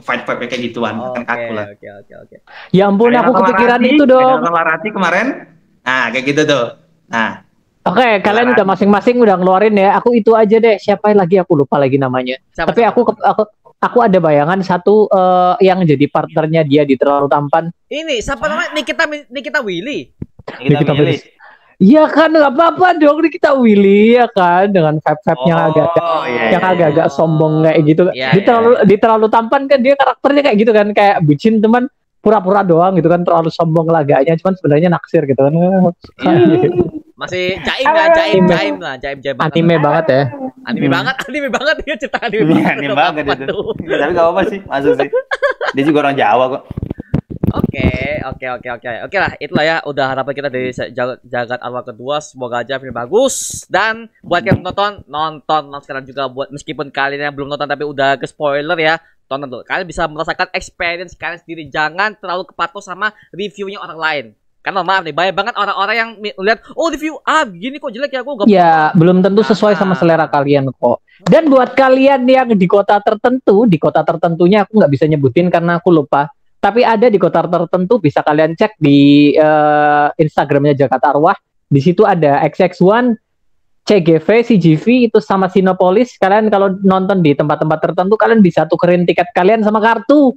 fight kayak gituan. Akan kaku lah. Oke. Ya ampun aku kepikiran itu dong. Larati kemarin. Nah kayak gitu tuh. Nah. Oke, kalian udah masing-masing udah ngeluarin ya. Aku itu aja deh. Siapa lagi aku lupa lagi namanya. Tapi aku ada bayangan satu yang jadi partnernya dia di Terlalu Tampan. Ini siapa namanya? Nikita Willy. Nikita Willy. Iya kan, nggak apa-apa dong Nikita Willy ya kan, dengan vibe-nya agak-agak sombong kayak gitu. Di Terlalu Tampan kan dia karakternya kayak gitu kan, kayak bucin teman pura-pura doang gitu kan, terlalu sombong laganya, cuman sebenarnya naksir gitu kan. Masih jaim banget. Anime banget ya. Anime banget dia cerita anime banget itu. Tapi gak apa-apa sih, masuk sih. Dia juga orang Jawa kok. Oke lah, itulah ya udah harapan kita dari Jagat Arwah kedua. Semoga aja film bagus, dan buat yang nonton sekarang juga, buat meskipun kalian yang belum nonton tapi udah ke spoiler ya, tonton dulu. Kalian bisa merasakan experience kalian sendiri, jangan terlalu kepatuh sama reviewnya orang lain. Karena maaf nih, banyak banget orang-orang yang lihat review gini kok jelek ya, aku ya belum tentu sesuai sama selera kalian kok. Dan buat kalian yang di kota tertentunya aku nggak bisa nyebutin karena aku lupa. Tapi ada di kota tertentu, bisa kalian cek di Instagramnya Jakarta Arwah. Di situ ada XX1, CGV, CGV itu sama Sinopolis. Kalian kalau nonton di tempat-tempat tertentu, kalian bisa tukerin tiket kalian sama kartu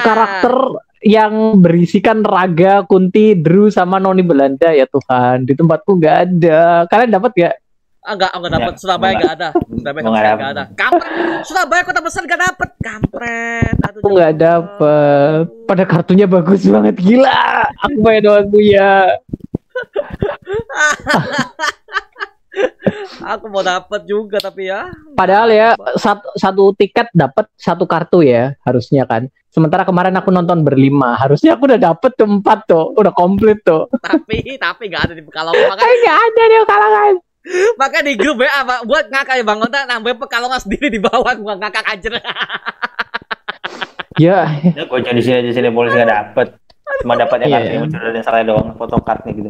karakter yang berisikan Raga, Kunti, Drew sama Noni Belanda. Ya Tuhan, di tempatku nggak ada. Kalian dapat nggak? Enggak dapat. Surabaya nggak ada. Surabaya kota besar nggak dapat. Kampret. Aku nggak dapat. Pada kartunya bagus banget, gila. Aku pengen doang punya. Aku mau dapat juga tapi ya. Padahal ya satu tiket dapat satu kartu ya harusnya kan. Sementara kemarin aku nonton berlima, harusnya aku udah dapet 4 tuh, udah komplit tuh. Tapi nggak ada di Pekalongan. Nggak ada di Pekalongan. Maka di grup WA buat ngakak ya Bang Nonton nambah Pekalongan sendiri di bawah, gua ngakak aja. Ya. Gue di sini polisi nggak dapet, cuma dapatnya kartu Mencuri dan Saleh doang, fotokartnya gitu.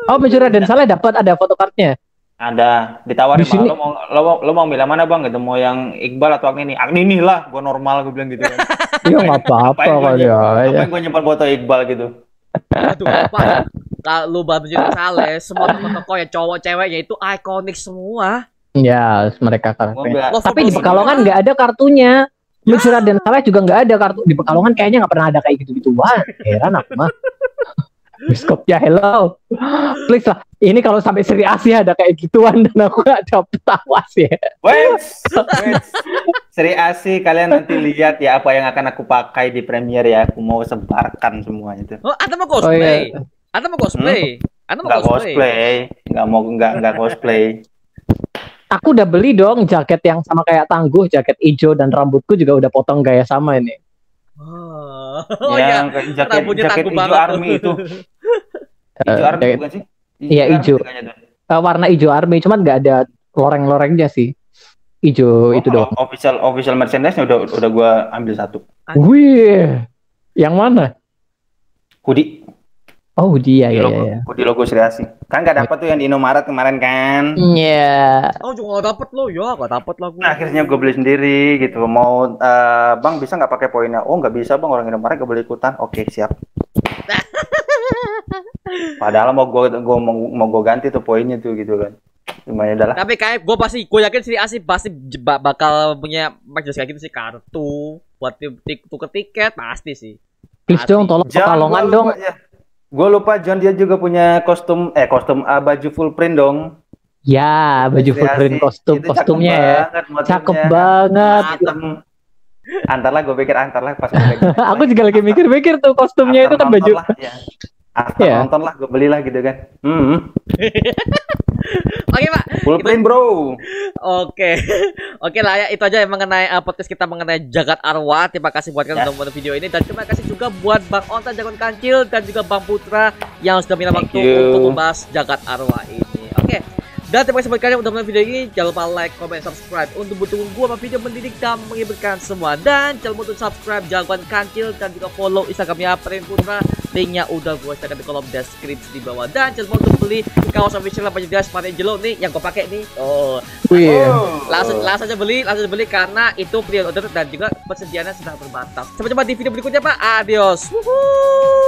Oh Mencuri dan Saleh dapat, ada fotokartnya. Ada, ditawarin sini... lo mau bilang mana bang gitu, mau yang Iqbal atau Agnini lah, gue normal gue bilang gitu kan. Iya nggak apa-apa kali ya. Ngapain gue nyimpan foto Iqbal gitu. Aduh apa? Kalau Bang Mencuri Saleh, semua toko ya cowok ceweknya itu ikonik semua. Ya mereka karakternya. Tapi di Pekalongan nggak ada kartunya. Lucu Raden Saleh juga nggak ada kartu di Pekalongan, kayaknya nggak pernah ada kayak gitu-gituan. Heran aku mah. Biskopnya hello, please lah. Ini kalau sampai Seri Asi ada kayak gituan dan aku nggak dapet, awas ya. Wait. Seri Asi, kalian nanti lihat ya apa yang akan aku pakai di Premiere ya. Aku mau sebarkan semuanya itu. Oh, Anda mau cosplay? iya. Anda mau cosplay? Anda mau Nggak cosplay? nggak cosplay. Aku udah beli dong jaket yang sama kayak Tangguh, jaket hijau, dan rambutku juga udah potong gaya sama ini. Oh Yang iya, rambutnya jaket Tangguh hijau banget army tuh. itu. Hijau army jaket- bukan sih? Iya, army hijau. kayaknya tuh. warna hijau army, cuman nggak ada loreng-lorengnya sih. Hijau itu doang. Official merchandise-nya udah gua ambil satu. Wih, yang mana? Hoodie. Oh dia ya. Hoodie logo Sri Asi. Kan nggak dapat tuh yang di Indomaret kemarin kan. Iya. Oh juga gak dapet lo ya, gak dapet lah gue. Nah, akhirnya gue beli sendiri gitu. Mau bang bisa nggak pakai poinnya? Oh nggak bisa bang, orang Indomaret nggak boleh ikutan. Oke siap. Padahal mau gue ganti tuh poinnya tuh gitu kan. Cuma ya udahlah. Tapi kayak gue yakin Sri Asi pasti bakal punya merchandise kayak gitu sih, kartu buat tuker tiket pasti sih. Please dong, tolong Pekalongan dong. Gue lupa John, dia juga punya kostum baju full print dong. Ya, baju full print kostumnya ya. Cakep banget. Antarlah gue pikir pas Aku juga lagi mikir-mikir tuh kostumnya itu kan baju. Nonton lah, gue belilah gitu kan. Oke Pak. Full print bro. Oke lah ya, itu aja yang mengenai podcast kita mengenai Jagat Arwah. Terima kasih buat kalian untuk menonton video ini, dan terima kasih juga buat Bang Onta Jagon Kancil dan juga Bang Putra yang sudah minta waktu untuk membahas Jagat Arwah ini. Oke. Dan terima kasih buat kalian yang udah menonton video ini. Jangan lupa like, comment, subscribe untuk mendukung gua sama video mendidik dan menghiburkan semua. Dan jangan lupa untuk subscribe Jagoan Kancil dan juga follow Instagramnya Prin Putra. Linknya udah gua share di kolom deskripsi di bawah. Dan jangan lupa untuk beli kaos official baju dress Angelo nih yang gua pakai nih. Langsung aja beli karena itu pre-order dan juga persediaannya sudah terbatas. Sampai jumpa di video berikutnya Pak. Adios. Wuhuu.